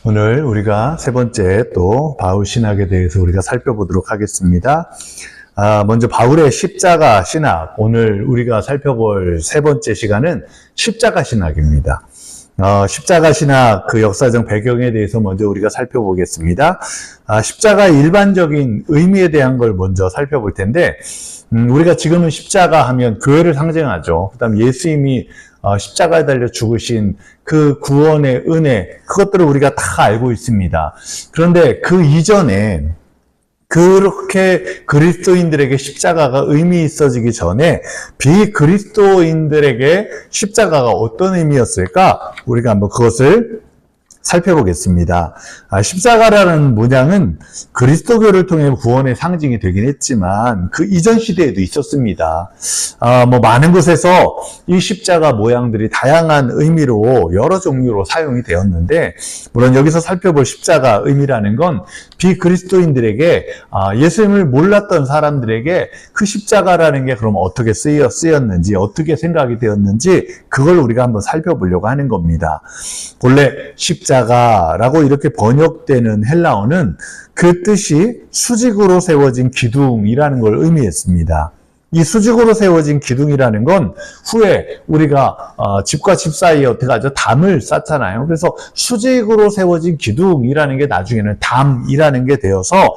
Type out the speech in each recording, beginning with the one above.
오늘 우리가 세 번째 또 바울 신학에 대해서 우리가 살펴보도록 하겠습니다. 먼저 바울의 십자가 신학, 오늘 우리가 살펴볼 세 번째 시간은 십자가 신학입니다. 십자가 신학 그 역사적 배경에 대해서 먼저 우리가 살펴보겠습니다. 십자가의 일반적인 의미에 대한 걸 먼저 살펴볼 텐데, 우리가 지금은 십자가 하면 교회를 상징하죠. 그 다음 예수님이 십자가에 달려 죽으신 그 구원의 은혜, 그것들을 우리가 다 알고 있습니다. 그런데 그 이전에 그렇게 그리스도인들에게 십자가가 의미 있어지기 전에 비그리스도인들에게 십자가가 어떤 의미였을까? 우리가 한번 그것을 살펴보겠습니다. 십자가라는 문양은 그리스도교를 통해 구원의 상징이 되긴 했지만 그 이전 시대에도 있었습니다. 많은 곳에서 이 십자가 모양들이 다양한 의미로 여러 종류로 사용이 되었는데, 물론 여기서 살펴볼 십자가 의미라는 건 비그리스도인들에게, 예수님을 몰랐던 사람들에게 그 십자가라는 게 그럼 어떻게 쓰였는지, 어떻게 생각이 되었는지 그걸 우리가 한번 살펴보려고 하는 겁니다. 원래 십자가라고 이렇게 번역되는 헬라어는 그 뜻이 수직으로 세워진 기둥이라는 걸 의미했습니다. 이 수직으로 세워진 기둥이라는 건 후에 우리가 집과 집 사이에 어떻게 하죠? 담을 쌓잖아요. 그래서 수직으로 세워진 기둥이라는 게 나중에는 담이라는 게 되어서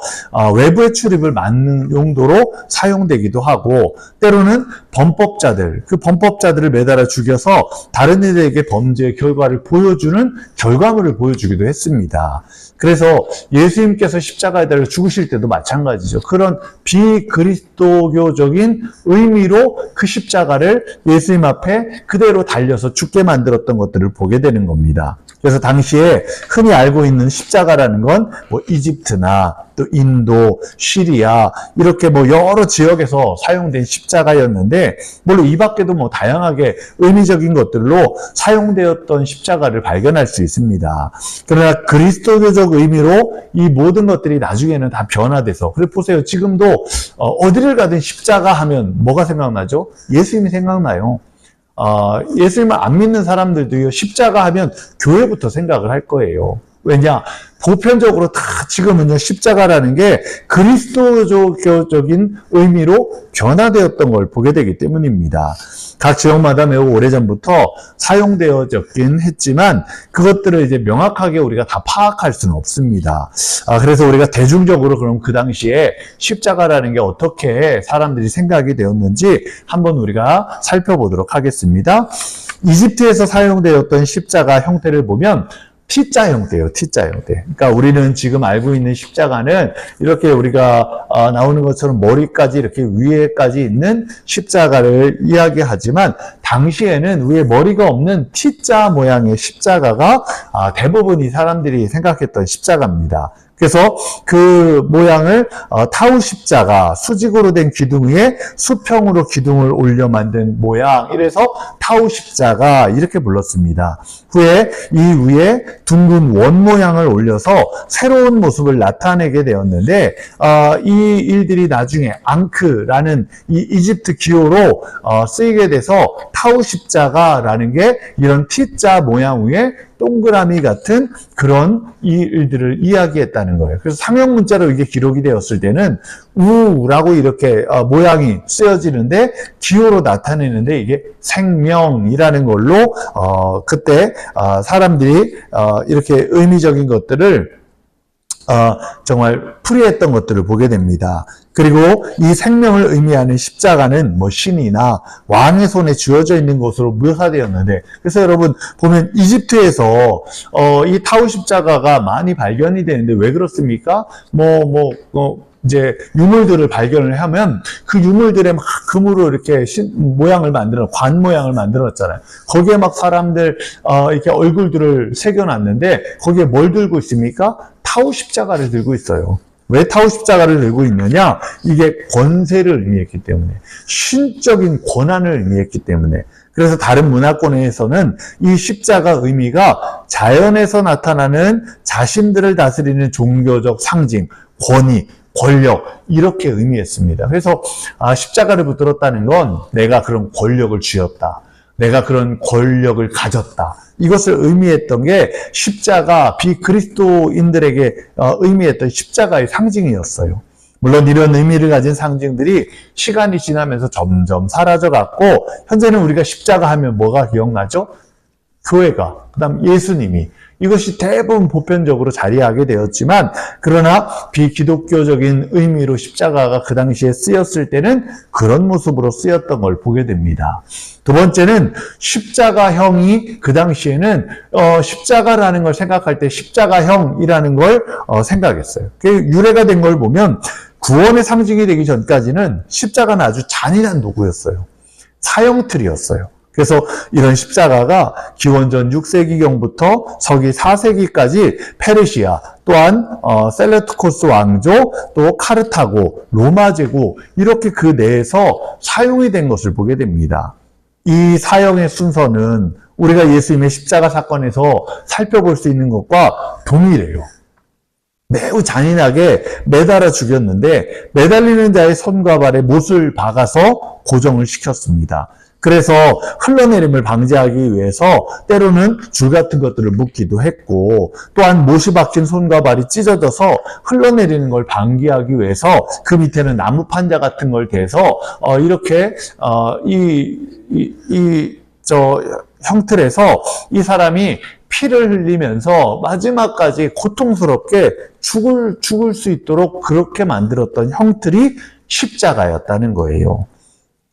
외부의 출입을 막는 용도로 사용되기도 하고, 때로는 범법자들, 그 범법자들을 매달아 죽여서 다른 이들에게 범죄의 결과를 보여주는 결과물을 보여주기도 했습니다. 그래서 예수님께서 십자가에 달려 죽으실 때도 마찬가지죠. 그런 비그리스도교적인 의미로 그 십자가를 예수님 앞에 그대로 달려서 죽게 만들었던 것들을 보게 되는 겁니다. 그래서 당시에 흔히 알고 있는 십자가라는 건 이집트나 또 인도, 시리아 이렇게 여러 지역에서 사용된 십자가였는데, 물론 이 밖에도 다양하게 의미적인 것들로 사용되었던 십자가를 발견할 수 있습니다. 그러나 그리스도교적 의미로 이 모든 것들이 나중에는 다 변화돼서, 그래 보세요. 지금도 어디를 가든 십자가 하면 뭐가 생각나죠? 예수님이 생각나요. 예수님을 안 믿는 사람들도요, 십자가 하면 교회부터 생각을 할 거예요. 왜냐? 보편적으로 다 지금은요, 십자가라는 게 그리스도적인 의미로 변화되었던 걸 보게 되기 때문입니다. 각 지역마다 매우 오래전부터 사용되어졌긴 했지만 그것들을 이제 명확하게 우리가 다 파악할 수는 없습니다. 그래서 우리가 대중적으로 그럼 그 당시에 십자가라는 게 어떻게 사람들이 생각이 되었는지 한번 우리가 살펴보도록 하겠습니다. 이집트에서 사용되었던 십자가 형태를 보면 T자 형태예요. T자 형태. 그러니까 우리는 지금 알고 있는 십자가는 이렇게 우리가 나오는 것처럼 머리까지 이렇게 위에까지 있는 십자가를 이야기하지만, 당시에는 위에 머리가 없는 T자 모양의 십자가가 대부분 이 사람들이 생각했던 십자가입니다. 그래서 그 모양을 타우 십자가, 수직으로 된 기둥 위에 수평으로 기둥을 올려 만든 모양, 이래서 타우 십자가 이렇게 불렀습니다. 후에 이 위에 둥근 원 모양을 올려서 새로운 모습을 나타내게 되었는데, 이 일들이 나중에 앙크라는 이 이집트 기호로 쓰이게 돼서 타우 십자가라는 게 이런 T자 모양 위에 동그라미 같은 그런 이 일들을 이야기했다는 거예요. 그래서 상형 문자로 이게 기록이 되었을 때는 우라고 이렇게 모양이 쓰여지는데, 기호로 나타내는데 이게 생명이라는 걸로 그때 사람들이 이렇게 의미적인 것들을 정말 풀이했던 것들을 보게 됩니다. 그리고 이 생명을 의미하는 십자가는 신이나 왕의 손에 쥐어져 있는 것으로 묘사되었는데, 그래서 여러분 보면 이집트에서 이 타우 십자가가 많이 발견이 되는데 왜 그렇습니까? 이제 유물들을 발견을 하면 그 유물들에 막 금으로 이렇게 모양을 만들어, 관 모양을 만들었잖아요. 거기에 막 사람들 이렇게 얼굴들을 새겨놨는데 거기에 뭘 들고 있습니까? 타우 십자가를 들고 있어요. 왜 타우 십자가를 들고 있느냐? 이게 권세를 의미했기 때문에, 신적인 권한을 의미했기 때문에. 그래서 다른 문화권에서는 이 십자가 의미가 자연에서 나타나는 자신들을 다스리는 종교적 상징, 권위, 권력, 이렇게 의미했습니다. 그래서 십자가를 붙들었다는 건 내가 그런 권력을 쥐었다, 내가 그런 권력을 가졌다. 이것을 의미했던 게 십자가, 비그리스도인들에게 의미했던 십자가의 상징이었어요. 물론 이런 의미를 가진 상징들이 시간이 지나면서 점점 사라져갔고, 현재는 우리가 십자가 하면 뭐가 기억나죠? 교회가, 그 다음 예수님이, 이것이 대부분 보편적으로 자리하게 되었지만, 그러나 비기독교적인 의미로 십자가가 그 당시에 쓰였을 때는 그런 모습으로 쓰였던 걸 보게 됩니다. 두 번째는 십자가형이 그 당시에는 십자가라는 걸 생각할 때 십자가형이라는 걸 생각했어요. 유래가 된 걸 보면 구원의 상징이 되기 전까지는 십자가는 아주 잔인한 도구였어요. 사형틀이었어요. 그래서 이런 십자가가 기원전 6세기경부터 서기 4세기까지 페르시아, 또한 셀레우코스 왕조, 또 카르타고, 로마 제국 이렇게 그 내에서 사용이 된 것을 보게 됩니다. 이 사형의 순서는 우리가 예수님의 십자가 사건에서 살펴볼 수 있는 것과 동일해요. 매우 잔인하게 매달아 죽였는데 매달리는 자의 손과 발에 못을 박아서 고정을 시켰습니다. 그래서 흘러내림을 방지하기 위해서 때로는 줄 같은 것들을 묶기도 했고, 또한 못이 박힌 손과 발이 찢어져서 흘러내리는 걸 방지하기 위해서 그 밑에는 나무 판자 같은 걸 대서 이렇게 형틀에서 이 사람이 피를 흘리면서 마지막까지 고통스럽게 죽을 수 있도록 그렇게 만들었던 형틀이 십자가였다는 거예요.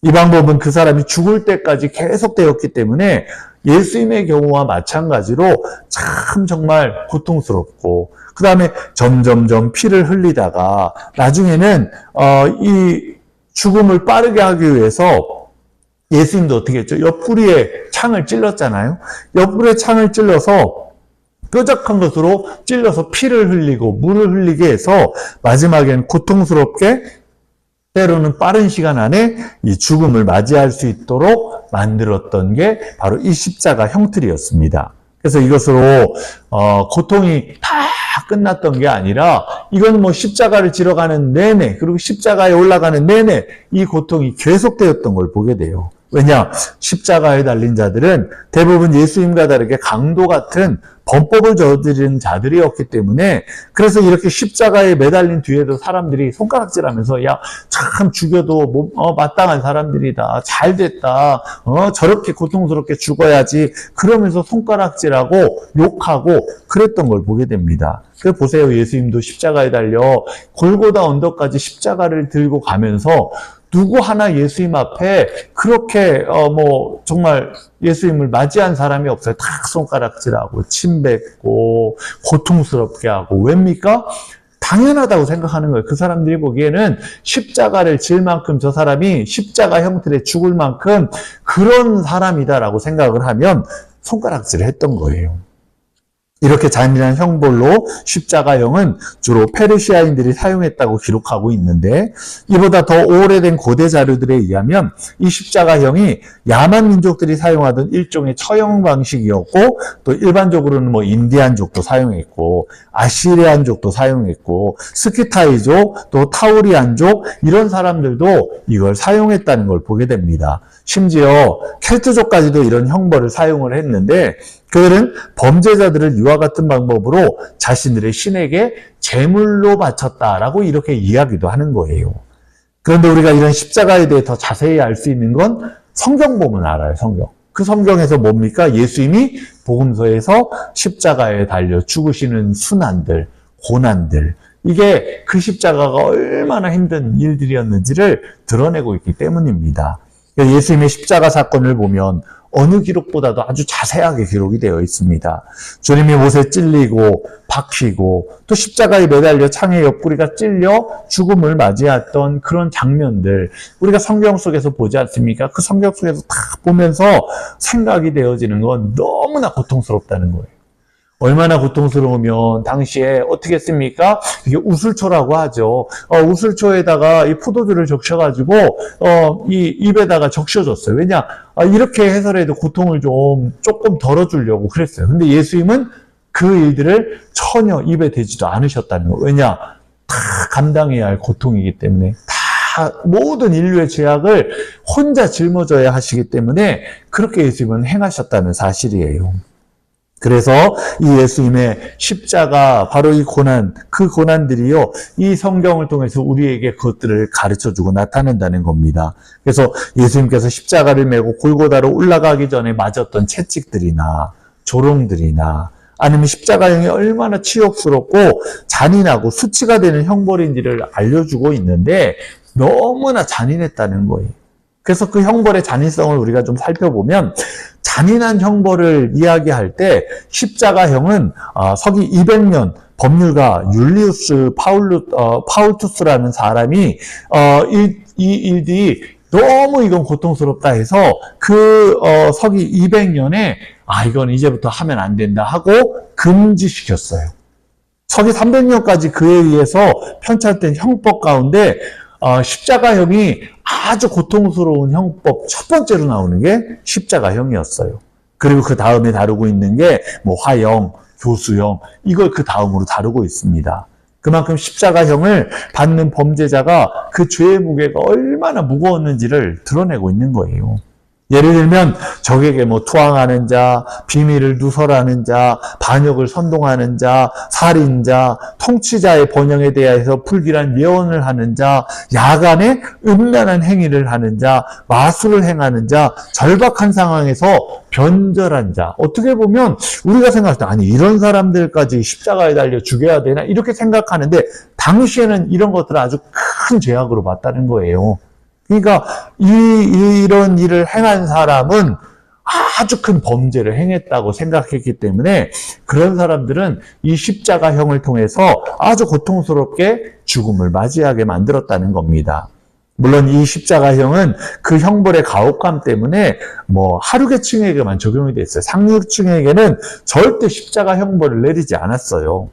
이 방법은 그 사람이 죽을 때까지 계속되었기 때문에 예수님의 경우와 마찬가지로 참 정말 고통스럽고, 그 다음에 점점점 피를 흘리다가 나중에는 이 죽음을 빠르게 하기 위해서 예수님도 어떻게 했죠? 옆구리에 창을 찔렀잖아요. 옆구리에 창을 찔러서 뾰족한 것으로 찔러서 피를 흘리고 물을 흘리게 해서 마지막엔 고통스럽게 때로는 빠른 시간 안에 이 죽음을 맞이할 수 있도록 만들었던 게 바로 이 십자가 형틀이었습니다. 그래서 이것으로 고통이 다 끝났던 게 아니라 이건 뭐 십자가를 지러 가는 내내, 그리고 십자가에 올라가는 내내 이 고통이 계속되었던 걸 보게 돼요. 왜냐? 십자가에 달린 자들은 대부분 예수님과 다르게 강도 같은 범법을 저지른 자들이었기 때문에, 그래서 이렇게 십자가에 매달린 뒤에도 사람들이 손가락질하면서 야, 참 죽여도 마땅한 사람들이다, 잘 됐다, 저렇게 고통스럽게 죽어야지, 그러면서 손가락질하고 욕하고 그랬던 걸 보게 됩니다. 그래서 보세요, 예수님도 십자가에 달려 골고다 언덕까지 십자가를 들고 가면서 누구 하나 예수님 앞에 그렇게 정말 예수님을 맞이한 사람이 없어요. 다 손가락질하고 침 뱉고 고통스럽게 하고. 왜입니까? 당연하다고 생각하는 거예요. 그 사람들이 보기에는 십자가를 질 만큼, 저 사람이 십자가 형틀에 죽을 만큼 그런 사람이다라고 생각을 하면 손가락질을 했던 거예요. 이렇게 잔인한 형벌로 십자가형은 주로 페르시아인들이 사용했다고 기록하고 있는데, 이보다 더 오래된 고대 자료들에 의하면 이 십자가형이 야만 민족들이 사용하던 일종의 처형 방식이었고, 또 일반적으로는 뭐 인디안족도 사용했고, 아시리안족도 사용했고, 스키타이족, 또 타우리안족 이런 사람들도 이걸 사용했다는 걸 보게 됩니다. 심지어 켈트족까지도 이런 형벌을 사용을 했는데, 그들은 범죄자들을 이와 같은 방법으로 자신들의 신에게 제물로 바쳤다라고 이렇게 이야기도 하는 거예요. 그런데 우리가 이런 십자가에 대해 더 자세히 알 수 있는 건 성경 보면 알아요, 성경. 그 성경에서 뭡니까? 예수님이 복음서에서 십자가에 달려 죽으시는 순환들, 고난들, 이게 그 십자가가 얼마나 힘든 일들이었는지를 드러내고 있기 때문입니다. 예수님의 십자가 사건을 보면 어느 기록보다도 아주 자세하게 기록이 되어 있습니다. 주님이 못에 찔리고 박히고 또 십자가에 매달려 창의 옆구리가 찔려 죽음을 맞이했던 그런 장면들, 우리가 성경 속에서 보지 않습니까? 그 성경 속에서 딱 보면서 생각이 되어지는 건 너무나 고통스럽다는 거예요. 얼마나 고통스러우면 당시에 어떻게 했습니까? 이게 우슬초라고 하죠. 우슬초에다가 이 포도주를 적셔가지고 이 입에다가 적셔줬어요. 왜냐? 이렇게 해서라도 고통을 조금 덜어주려고 그랬어요. 근데 예수님은 그 일들을 전혀 입에 대지도 않으셨다는 거예요. 왜냐? 다 감당해야 할 고통이기 때문에, 다 모든 인류의 죄악을 혼자 짊어져야 하시기 때문에 그렇게 예수님은 행하셨다는 사실이에요. 그래서 이 예수님의 십자가, 바로 이 고난, 그 고난들이요, 이 성경을 통해서 우리에게 그것들을 가르쳐주고 나타낸다는 겁니다. 그래서 예수님께서 십자가를 메고 골고다로 올라가기 전에 맞았던 채찍들이나 조롱들이나 아니면 십자가형이 얼마나 치욕스럽고 잔인하고 수치가 되는 형벌인지를 알려주고 있는데 너무나 잔인했다는 거예요. 그래서 그 형벌의 잔인성을 우리가 좀 살펴보면 잔인한 형벌을 이야기할 때 십자가형은 서기 200년 법률가 율리우스 파울투스라는 사람이 이 일들이 너무 이건 고통스럽다 해서 서기 200년에 이건 이제부터 하면 안 된다 하고 금지시켰어요. 서기 300년까지 그에 의해서 편찬된 형법 가운데 십자가형이 아주 고통스러운 형법 첫 번째로 나오는 게 십자가형이었어요. 그리고 그 다음에 다루고 있는 게 화형, 교수형, 이걸 그 다음으로 다루고 있습니다. 그만큼 십자가형을 받는 범죄자가 그 죄의 무게가 얼마나 무거웠는지를 드러내고 있는 거예요. 예를 들면 적에게 투항하는 자, 비밀을 누설하는 자, 반역을 선동하는 자, 살인자, 통치자의 번영에 대해서 불길한 예언을 하는 자, 야간에 음란한 행위를 하는 자, 마술을 행하는 자, 절박한 상황에서 변절한 자. 어떻게 보면 우리가 생각할 때 이런 사람들까지 십자가에 달려 죽여야 되나 이렇게 생각하는데 당시에는 이런 것들을 아주 큰 죄악으로 봤다는 거예요. 그러니까 이런 일을 행한 사람은 아주 큰 범죄를 행했다고 생각했기 때문에 그런 사람들은 이 십자가형을 통해서 아주 고통스럽게 죽음을 맞이하게 만들었다는 겁니다. 물론 이 십자가형은 그 형벌의 가혹감 때문에 하류계층에게만 적용이 됐어요. 상류층에게는 절대 십자가 형벌을 내리지 않았어요.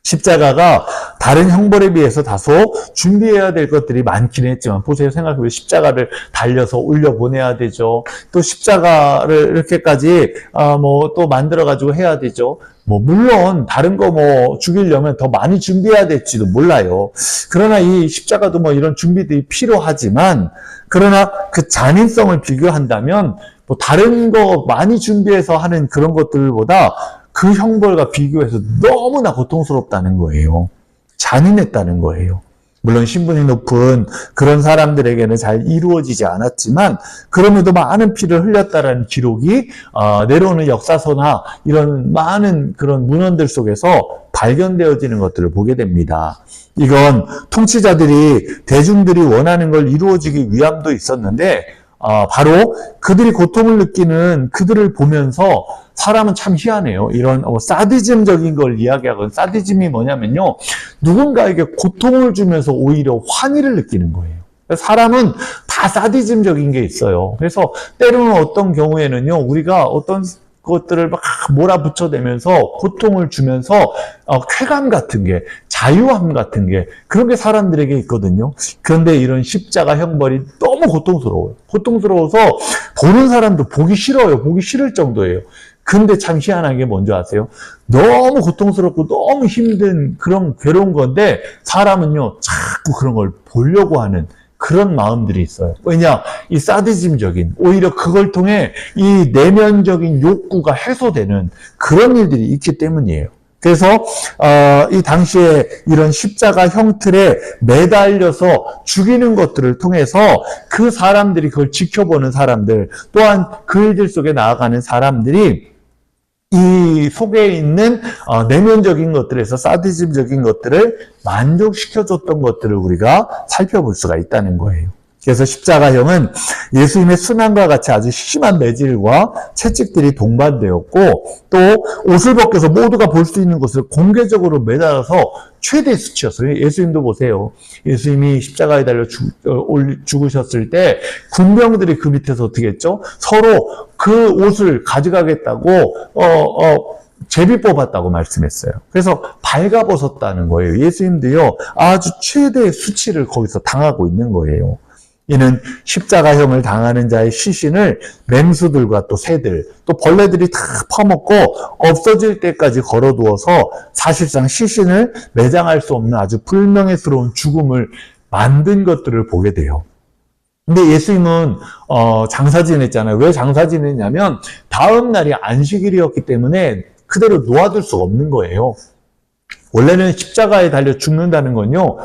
십자가가 다른 형벌에 비해서 다소 준비해야 될 것들이 많긴 했지만 보세요. 생각해보면 십자가를 달려서 올려보내야 되죠. 또 십자가를 이렇게까지 또 만들어가지고 해야 되죠. 물론 다른 거 죽이려면 더 많이 준비해야 될지도 몰라요. 그러나 이 십자가도 이런 준비들이 필요하지만 그러나 그 잔인성을 비교한다면 다른 거 많이 준비해서 하는 그런 것들보다 그 형벌과 비교해서 너무나 고통스럽다는 거예요. 잔인했다는 거예요. 물론 신분이 높은 그런 사람들에게는 잘 이루어지지 않았지만 그럼에도 많은 피를 흘렸다라는 기록이 내려오는 역사서나 이런 많은 그런 문헌들 속에서 발견되어지는 것들을 보게 됩니다. 이건 통치자들이 대중들이 원하는 걸 이루어지기 위함도 있었는데 바로 그들이 고통을 느끼는 그들을 보면서 사람은 참 희한해요. 이런 사디즘적인 걸 이야기하거든. 사디즘이 뭐냐면요. 누군가에게 고통을 주면서 오히려 환희를 느끼는 거예요. 사람은 다 사디즘적인 게 있어요. 그래서 때로는 어떤 경우에는요. 우리가 어떤 것들을 막 몰아붙여대면서 고통을 주면서 쾌감 같은 게, 자유함 같은 게 그런 게 사람들에게 있거든요. 그런데 이런 십자가 형벌이 너무 고통스러워요. 고통스러워서 보는 사람도 보기 싫어요. 보기 싫을 정도예요. 근데 참 희한한 게 뭔지 아세요? 너무 고통스럽고 너무 힘든 그런 괴로운 건데 사람은요 자꾸 그런 걸 보려고 하는 그런 마음들이 있어요. 왜냐? 이 사디즘적인, 오히려 그걸 통해 이 내면적인 욕구가 해소되는 그런 일들이 있기 때문이에요. 그래서 이 당시에 이런 십자가 형틀에 매달려서 죽이는 것들을 통해서 그 사람들이 그걸 지켜보는 사람들, 또한 그 일들 속에 나아가는 사람들이 이 속에 있는 내면적인 것들에서 사디즘적인 것들을 만족시켜줬던 것들을 우리가 살펴볼 수가 있다는 거예요. 그래서 십자가형은 예수님의 순환과 같이 아주 심한 매질과 채찍들이 동반되었고 또 옷을 벗겨서 모두가 볼 수 있는 곳을 공개적으로 매달아서 최대 수치였어요. 예수님도 보세요. 예수님이 십자가에 달려 죽으셨을 때 군병들이 그 밑에서 어떻게 했죠? 서로 그 옷을 가져가겠다고 제비 뽑았다고 말씀했어요. 그래서 발가벗었다는 거예요. 예수님도요 아주 최대의 수치를 거기서 당하고 있는 거예요. 이는 십자가형을 당하는 자의 시신을 맹수들과 또 새들, 또 벌레들이 다 퍼먹고 없어질 때까지 걸어두어서 사실상 시신을 매장할 수 없는 아주 불명예스러운 죽음을 만든 것들을 보게 돼요. 근데 예수님은 장사 지냈잖아요. 왜 장사 지냈냐면 다음 날이 안식일이었기 때문에 그대로 놓아둘 수가 없는 거예요. 원래는 십자가에 달려 죽는다는 건요,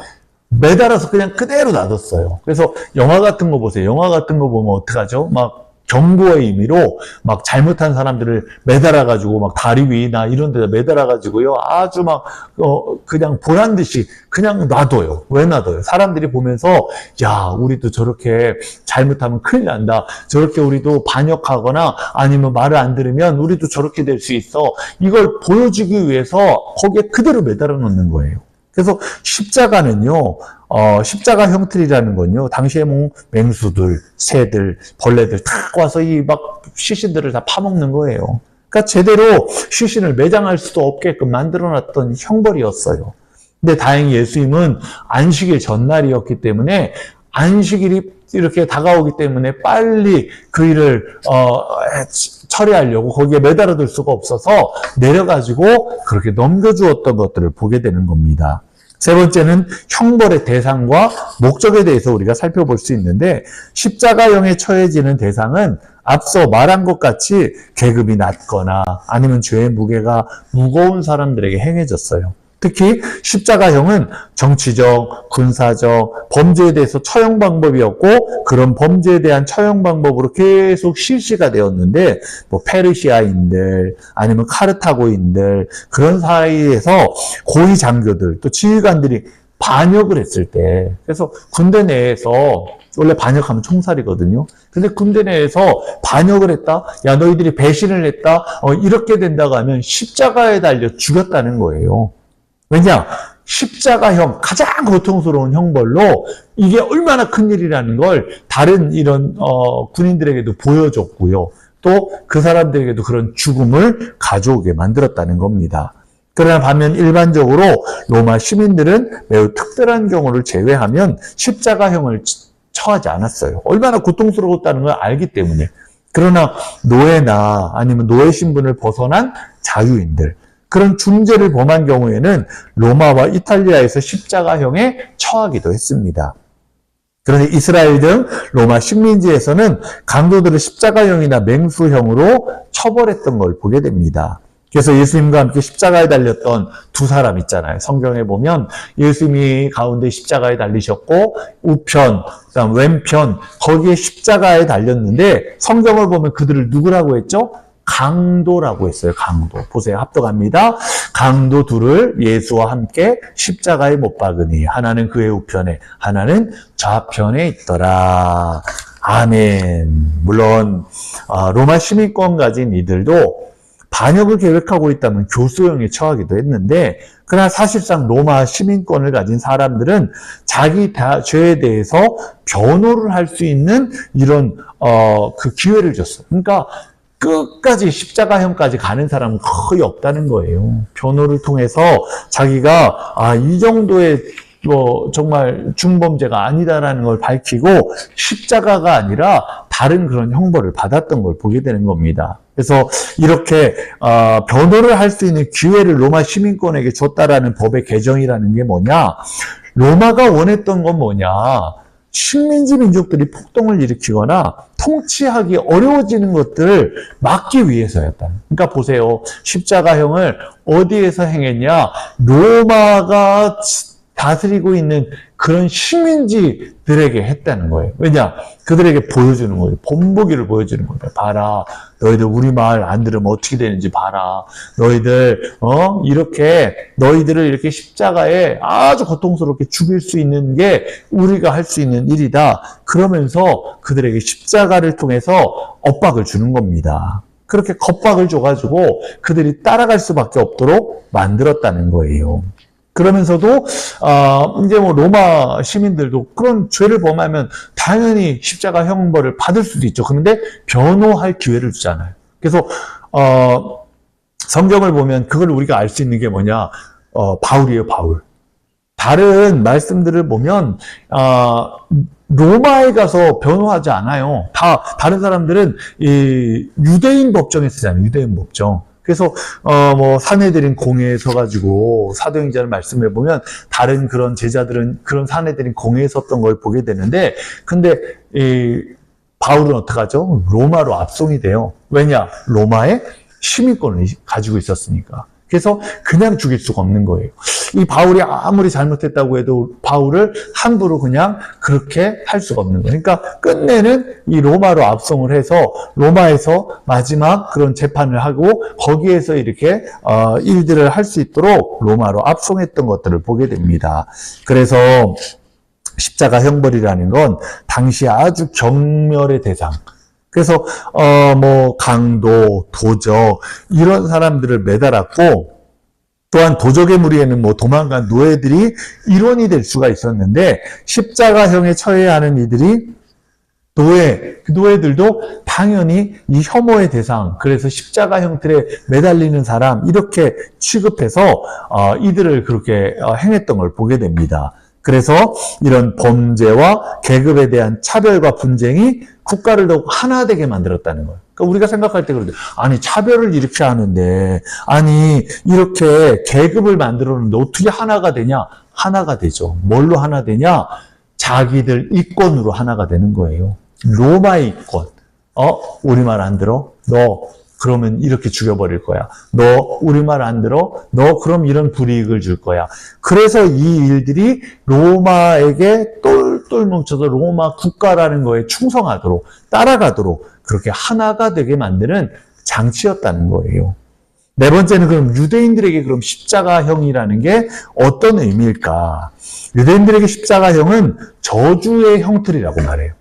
매달아서 그냥 그대로 놔뒀어요. 그래서 영화 같은 거 보세요. 영화 같은 거 보면 어떡하죠? 막 경고의 의미로 막 잘못한 사람들을 매달아가지고 막 다리 위나 이런 데다 매달아가지고요. 아주 막, 그냥 보란 듯이 그냥 놔둬요. 왜 놔둬요? 사람들이 보면서, 야, 우리도 저렇게 잘못하면 큰일 난다. 저렇게 우리도 반역하거나 아니면 말을 안 들으면 우리도 저렇게 될 수 있어. 이걸 보여주기 위해서 거기에 그대로 매달아 놓는 거예요. 그래서 십자가는요, 십자가 형틀이라는 건요, 당시에 뭐 맹수들, 새들, 벌레들 다 와서 이 막 시신들을 다 파먹는 거예요. 그러니까 제대로 시신을 매장할 수도 없게끔 만들어놨던 형벌이었어요. 근데 다행히 예수님은 안식일 전날이었기 때문에 안식일이 이렇게 다가오기 때문에 빨리 그 일을 처리하려고 거기에 매달아둘 수가 없어서 내려가지고 그렇게 넘겨주었던 것들을 보게 되는 겁니다. 세 번째는 형벌의 대상과 목적에 대해서 우리가 살펴볼 수 있는데, 십자가형에 처해지는 대상은 앞서 말한 것 같이 계급이 낮거나 아니면 죄의 무게가 무거운 사람들에게 행해졌어요. 특히 십자가형은 정치적, 군사적, 범죄에 대해서 처형 방법이었고, 그런 범죄에 대한 처형 방법으로 계속 실시가 되었는데, 뭐 페르시아인들 아니면 카르타고인들 그런 사이에서 고위 장교들 또 지휘관들이 반역을 했을 때, 그래서 군대 내에서 원래 반역하면 총살이거든요. 근데 군대 내에서 반역을 했다, 야 너희들이 배신을 했다, 이렇게 된다고 하면 십자가에 달려 죽였다는 거예요. 왜냐? 십자가형, 가장 고통스러운 형벌로 이게 얼마나 큰 일이라는 걸 다른 이런 군인들에게도 보여줬고요. 또 그 사람들에게도 그런 죽음을 가져오게 만들었다는 겁니다. 그러나 반면 일반적으로 로마 시민들은 매우 특별한 경우를 제외하면 십자가형을 처하지 않았어요. 얼마나 고통스러웠다는 걸 알기 때문에. 그러나 노예나 아니면 노예 신분을 벗어난 자유인들, 그런 중죄를 범한 경우에는 로마와 이탈리아에서 십자가형에 처하기도 했습니다. 그런데 이스라엘 등 로마 식민지에서는 강도들을 십자가형이나 맹수형으로 처벌했던 걸 보게 됩니다. 그래서 예수님과 함께 십자가에 달렸던 두 사람 있잖아요. 성경에 보면 예수님이 가운데 십자가에 달리셨고 우편, 그다음 왼편 거기에 십자가에 달렸는데 성경을 보면 그들을 누구라고 했죠? 강도라고 했어요. 강도. 보세요. 합독합니다. 강도 둘을 예수와 함께 십자가에 못 박으니 하나는 그의 우편에 하나는 좌편에 있더라. 아멘. 물론 로마 시민권 가진 이들도 반역을 계획하고 있다면 교수형에 처하기도 했는데, 그러나 사실상 로마 시민권을 가진 사람들은 자기 죄에 대해서 변호를 할 수 있는 이런 그 기회를 줬어요. 그러니까 끝까지 십자가형까지 가는 사람은 거의 없다는 거예요. 변호를 통해서 자기가 이 정도의 정말 중범죄가 아니다라는 걸 밝히고 십자가가 아니라 다른 그런 형벌을 받았던 걸 보게 되는 겁니다. 그래서 이렇게 변호를 할 수 있는 기회를 로마 시민권에게 줬다라는 법의 개정이라는 게 뭐냐? 로마가 원했던 건 뭐냐? 식민지 민족들이 폭동을 일으키거나 통치하기 어려워지는 것들을 막기 위해서였다. 그러니까 보세요. 십자가형을 어디에서 행했냐? 로마가 다스리고 있는 그런 식민지들에게 했다는 거예요. 왜냐? 그들에게 보여주는 거예요. 본보기를 보여주는 거예요. 봐라. 너희들 우리 말 안 들으면 어떻게 되는지 봐라. 너희들, 이렇게, 너희들을 이렇게 십자가에 아주 고통스럽게 죽일 수 있는 게 우리가 할 수 있는 일이다. 그러면서 그들에게 십자가를 통해서 엇박을 주는 겁니다. 그렇게 겁박을 줘가지고 그들이 따라갈 수밖에 없도록 만들었다는 거예요. 그러면서도 이제 뭐 로마 시민들도 그런 죄를 범하면 당연히 십자가 형벌을 받을 수도 있죠. 그런데 변호할 기회를 주잖아요. 그래서 성경을 보면 그걸 우리가 알 수 있는 게 뭐냐? 바울이에요, 바울. 다른 말씀들을 보면 로마에 가서 변호하지 않아요. 다른 사람들은 이 유대인 법정에 쓰잖아요. 유대인 법정. 그래서 뭐 사내들인 공회에 서가지고 사도행전을 말씀해 보면 다른 그런 제자들은 그런 사내들인 공회에 섰던 걸 보게 되는데, 근데 이 바울은 어떡하죠? 로마로 압송이 돼요. 왜냐? 로마의 시민권을 가지고 있었으니까. 그래서 그냥 죽일 수가 없는 거예요. 이 바울이 아무리 잘못했다고 해도 바울을 함부로 그냥 그렇게 할 수가 없는 거예요. 그러니까 끝내는 이 로마로 압송을 해서 로마에서 마지막 그런 재판을 하고 거기에서 이렇게 일들을 할 수 있도록 로마로 압송했던 것들을 보게 됩니다. 그래서 십자가 형벌이라는 건 당시 아주 경멸의 대상. 그래서 뭐 강도, 도적 이런 사람들을 매달았고, 또한 도적의 무리에는 뭐 도망간 노예들이 일원이 될 수가 있었는데, 십자가형에 처해야 하는 이들이 그 노예들도 당연히 이 혐오의 대상, 그래서 십자가 형틀에 매달리는 사람 이렇게 취급해서 이들을 그렇게 행했던 걸 보게 됩니다. 그래서 이런 범죄와 계급에 대한 차별과 분쟁이 국가를 더욱 하나 되게 만들었다는 거예요. 그러니까 우리가 생각할 때 그런데, 아니 차별을 이렇게 하는데, 아니 이렇게 계급을 만들었는데 어떻게 하나가 되냐? 하나가 되죠. 뭘로 하나 되냐? 자기들 이권으로 하나가 되는 거예요. 로마의 이권. 우리말 안 들어? 너 그러면 이렇게 죽여버릴 거야. 너 우리 말 안 들어? 너 그럼 이런 불이익을 줄 거야. 그래서 이 일들이 로마에게 똘똘 뭉쳐서 로마 국가라는 거에 충성하도록, 따라가도록 그렇게 하나가 되게 만드는 장치였다는 거예요. 네 번째는 그럼 유대인들에게 그럼 십자가형이라는 게 어떤 의미일까? 유대인들에게 십자가형은 저주의 형틀이라고 말해요.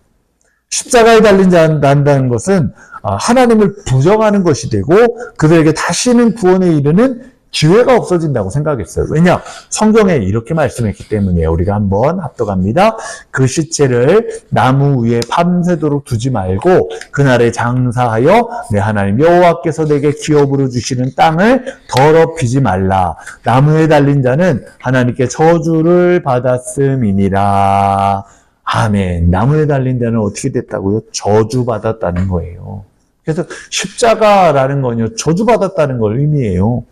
십자가에 달린 자한다는 것은 하나님을 부정하는 것이 되고 그들에게 다시는 구원에 이르는 기회가 없어진다고 생각했어요. 왜냐? 성경에 이렇게 말씀했기 때문이에요. 우리가 한번 합독합니다. 그 시체를 나무 위에 밤새도록 두지 말고 그날에 장사하여 내 하나님 여호와께서 내게 기업으로 주시는 땅을 더럽히지 말라. 나무에 달린 자는 하나님께 저주를 받았음이니라. 아멘. 나무에 달린 자는 어떻게 됐다고요? 저주받았다는 거예요. 그래서 십자가라는 건요, 저주받았다는 걸 의미해요.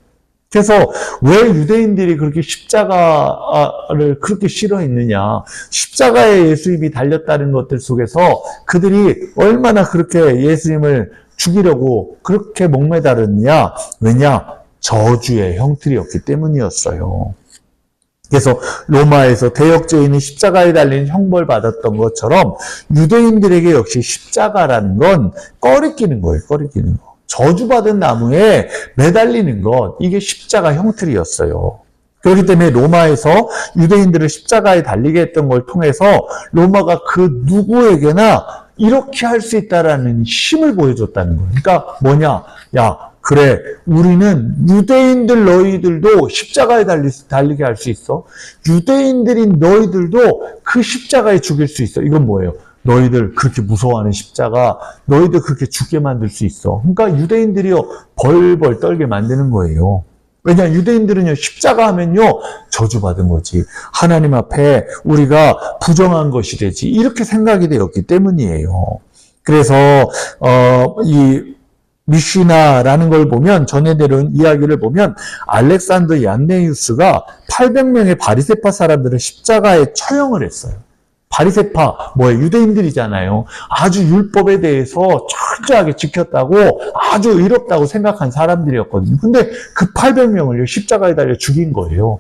그래서 왜 유대인들이 그렇게 십자가를 그렇게 싫어했느냐? 십자가에 예수님이 달렸다는 것들 속에서 그들이 얼마나 그렇게 예수님을 죽이려고 그렇게 목매달았느냐? 왜냐? 저주의 형틀이었기 때문이었어요. 그래서 로마에서 대역죄인이 십자가에 달린 형벌받았던 것처럼 유대인들에게 역시 십자가라는 건 꺼리끼는 거예요. 꺼리끼는 거. 저주받은 나무에 매달리는 것, 이게 십자가 형틀이었어요. 그렇기 때문에 로마에서 유대인들을 십자가에 달리게 했던 걸 통해서 로마가 그 누구에게나 이렇게 할 수 있다라는 힘을 보여줬다는 거예요. 그러니까 뭐냐? 야, 그래, 우리는 유대인들 너희들도 십자가에 달리게 할 수 있어. 유대인들인 너희들도 그 십자가에 죽일 수 있어. 이건 뭐예요? 너희들 그렇게 무서워하는 십자가, 너희들 그렇게 죽게 만들 수 있어. 그러니까 유대인들이요, 벌벌 떨게 만드는 거예요. 왜냐, 유대인들은요, 십자가 하면요, 저주받은 거지. 하나님 앞에 우리가 부정한 것이 되지. 이렇게 생각이 되었기 때문이에요. 그래서, 이 미시나라는 걸 보면, 전에 내려온 이야기를 보면, 알렉산더 얀네우스가 800명의 바리새파 사람들을 십자가에 처형을 했어요. 바리새파, 뭐예요? 유대인들이잖아요. 아주 율법에 대해서 철저하게 지켰다고, 아주 의롭다고 생각한 사람들이었거든요. 근데 그 800명을 십자가에 달려 죽인 거예요.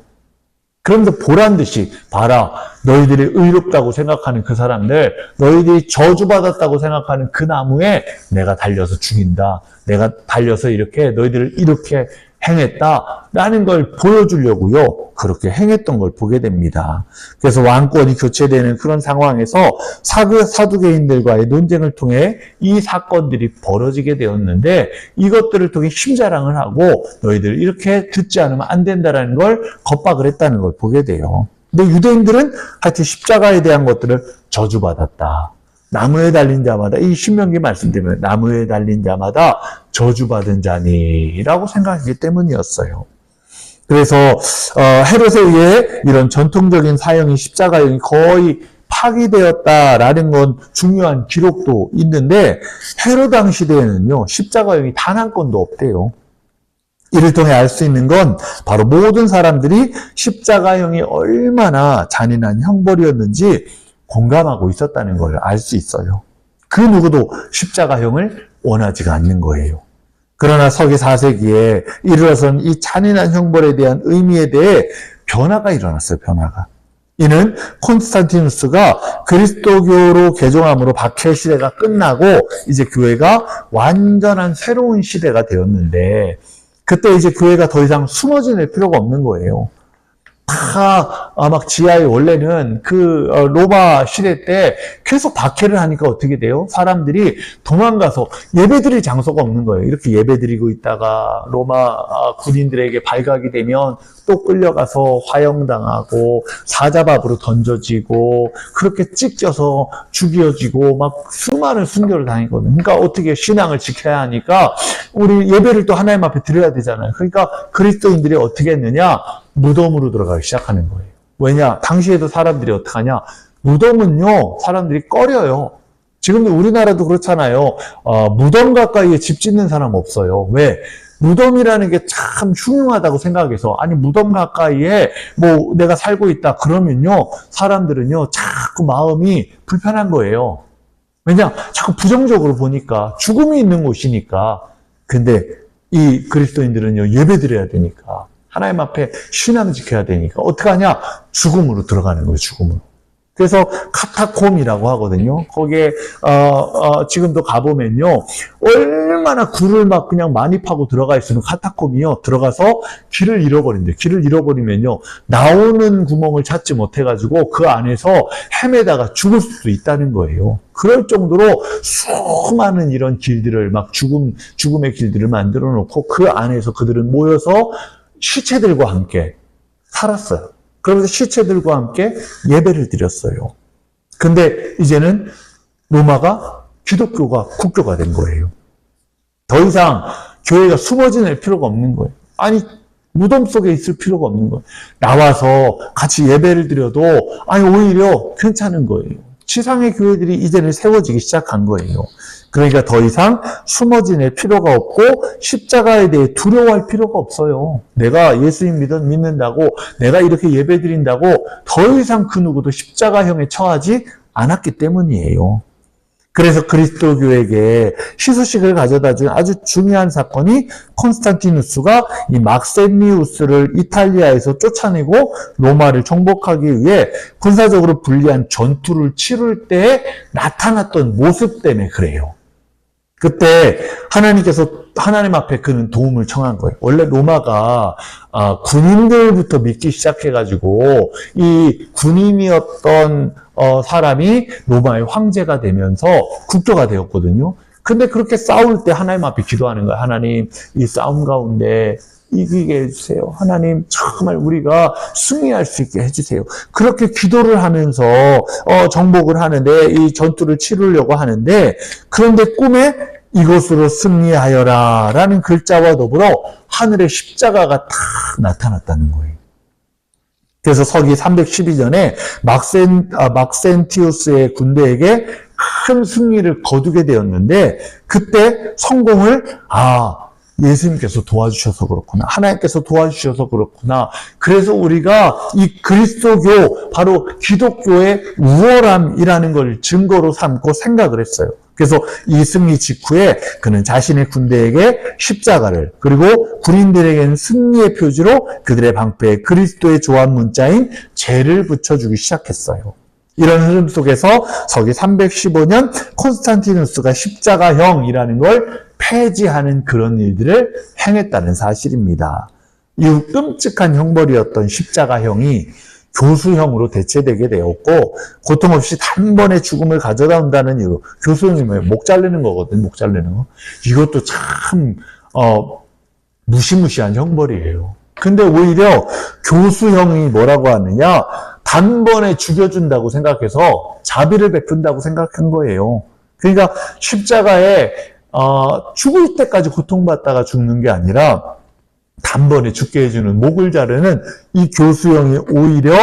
그러면서 보란 듯이, 봐라, 너희들이 의롭다고 생각하는 그 사람들, 너희들이 저주받았다고 생각하는 그 나무에 내가 달려서 죽인다. 내가 달려서 이렇게 너희들을 이렇게 행했다라는 걸 보여주려고요. 그렇게 행했던 걸 보게 됩니다. 그래서 왕권이 교체되는 그런 상황에서 사두개인들과의 논쟁을 통해 이 사건들이 벌어지게 되었는데, 이것들을 통해 힘자랑을 하고 너희들 이렇게 듣지 않으면 안 된다라는 걸 겁박을 했다는 걸 보게 돼요. 근데 유대인들은 하여튼 십자가에 대한 것들을 저주받았다. 나무에 달린 자마다, 이 신명기 말씀드리면 나무에 달린 자마다 저주받은 자니라고 생각하기 때문이었어요. 그래서 헤롯에 의해 이런 전통적인 사형이 십자가형이 거의 파기되었다라는 건 중요한 기록도 있는데, 헤롯 당시대에는요 십자가형이 단 한 건도 없대요. 이를 통해 알 수 있는 건 바로 모든 사람들이 십자가형이 얼마나 잔인한 형벌이었는지 공감하고 있었다는 걸 알 수 있어요. 그 누구도 십자가형을 원하지가 않는 거예요. 그러나 서기 4세기에 이르러선 이 잔인한 형벌에 대한 의미에 대해 변화가 일어났어요. 변화가. 이는 콘스탄티누스가 그리스도교로 개종함으로 박해 시대가 끝나고 이제 교회가 완전한 새로운 시대가 되었는데, 그때 이제 교회가 더 이상 숨어 지낼 필요가 없는 거예요. 다 막 지하에, 원래는 그 로마 시대 때 계속 박해를 하니까 어떻게 돼요? 사람들이 도망가서 예배드릴 장소가 없는 거예요. 이렇게 예배드리고 있다가 로마 군인들에게 발각이 되면 또 끌려가서 화형당하고 사자밥으로 던져지고 그렇게 찢겨서 죽여지고 막 수많은 순교를 당했거든요. 그러니까 어떻게 신앙을 지켜야 하니까 우리 예배를 또 하나님 앞에 드려야 되잖아요. 그러니까 그리스도인들이 어떻게 했느냐? 무덤으로 들어가기 시작하는 거예요. 왜냐? 당시에도 사람들이 어떡하냐? 무덤은요, 사람들이 꺼려요. 지금도 우리나라도 그렇잖아요. 무덤 가까이에 집 짓는 사람 없어요. 왜? 무덤이라는 게 참 흉흉하다고 생각해서, 아니, 무덤 가까이에 뭐 내가 살고 있다 그러면요, 사람들은요, 자꾸 마음이 불편한 거예요. 왜냐? 자꾸 부정적으로 보니까, 죽음이 있는 곳이니까. 근데 이 그리스도인들은요, 예배 드려야 되니까. 하나님 앞에 신앙 지켜야 되니까 어떻게 하냐? 죽음으로 들어가는 거예요. 죽음으로. 그래서 카타콤이라고 하거든요. 거기에 지금도 가보면요, 얼마나 굴을 막 그냥 많이 파고 들어가 있으면 카타콤이요, 들어가서 길을 잃어버린대요. 길을 잃어버리면요, 나오는 구멍을 찾지 못해가지고 그 안에서 헤매다가 죽을 수도 있다는 거예요. 그럴 정도로 수많은 이런 길들을 막 죽음의 길들을 만들어 놓고 그 안에서 그들은 모여서 시체들과 함께 살았어요. 그러면서 시체들과 함께 예배를 드렸어요. 근데 이제는 로마가 기독교가 국교가 된 거예요. 더 이상 교회가 숨어 지낼 필요가 없는 거예요. 아니, 무덤 속에 있을 필요가 없는 거예요. 나와서 같이 예배를 드려도 아니 오히려 괜찮은 거예요. 지상의 교회들이 이제는 세워지기 시작한 거예요. 그러니까 더 이상 숨어 지낼 필요가 없고 십자가에 대해 두려워할 필요가 없어요. 내가 예수님 믿는다고, 내가 이렇게 예배 드린다고 더 이상 그 누구도 십자가형에 처하지 않았기 때문이에요. 그래서 그리스도교에게 희소식을 가져다 준 아주 중요한 사건이 콘스탄티누스가 이 막센니우스를 이탈리아에서 쫓아내고 로마를 정복하기 위해 군사적으로 불리한 전투를 치룰 때 나타났던 모습 때문에 그래요. 그때 하나님 앞에 그는 도움을 청한 거예요. 원래 로마가 군인들부터 믿기 시작해가지고 이 군인이었던 사람이 로마의 황제가 되면서 국교가 되었거든요. 근데 그렇게 싸울 때 하나님 앞에 기도하는 거예요. 하나님, 이 싸움 가운데 이기게 해주세요. 하나님, 정말 우리가 승리할 수 있게 해주세요. 그렇게 기도를 하면서 정복을 하는데, 이 전투를 치르려고 하는데, 그런데 꿈에 이것으로 승리하여라 라는 글자와 더불어 하늘의 십자가가 탁 나타났다는 거예요. 그래서 서기 312년에 막센티우스의 군대에게 큰 승리를 거두게 되었는데, 그때 성공을 예수님께서 도와주셔서 그렇구나, 하나님께서 도와주셔서 그렇구나, 그래서 우리가 이 그리스도교, 바로 기독교의 우월함이라는 걸 증거로 삼고 생각을 했어요. 그래서 이 승리 직후에 그는 자신의 군대에게 십자가를, 그리고 군인들에게는 승리의 표지로 그들의 방패에 그리스도의 조합 문자인 죄를 붙여주기 시작했어요. 이런 흐름 속에서 서기 315년 콘스탄티누스가 십자가형이라는 걸 폐지하는 그런 일들을 행했다는 사실입니다. 이 끔찍한 형벌이었던 십자가형이 교수형으로 대체되게 되었고, 고통 없이 단번에 죽음을 가져다 온다는 이유로, 교수형이 뭐예요? 목 자르는 거거든요. 목 자르는 거. 이것도 참 무시무시한 형벌이에요. 근데 오히려 교수형이 뭐라고 하느냐, 단번에 죽여준다고 생각해서 자비를 베푼다고 생각한 거예요. 그러니까 십자가에 죽을 때까지 고통받다가 죽는 게 아니라 단번에 죽게 해주는, 목을 자르는 이 교수형이 오히려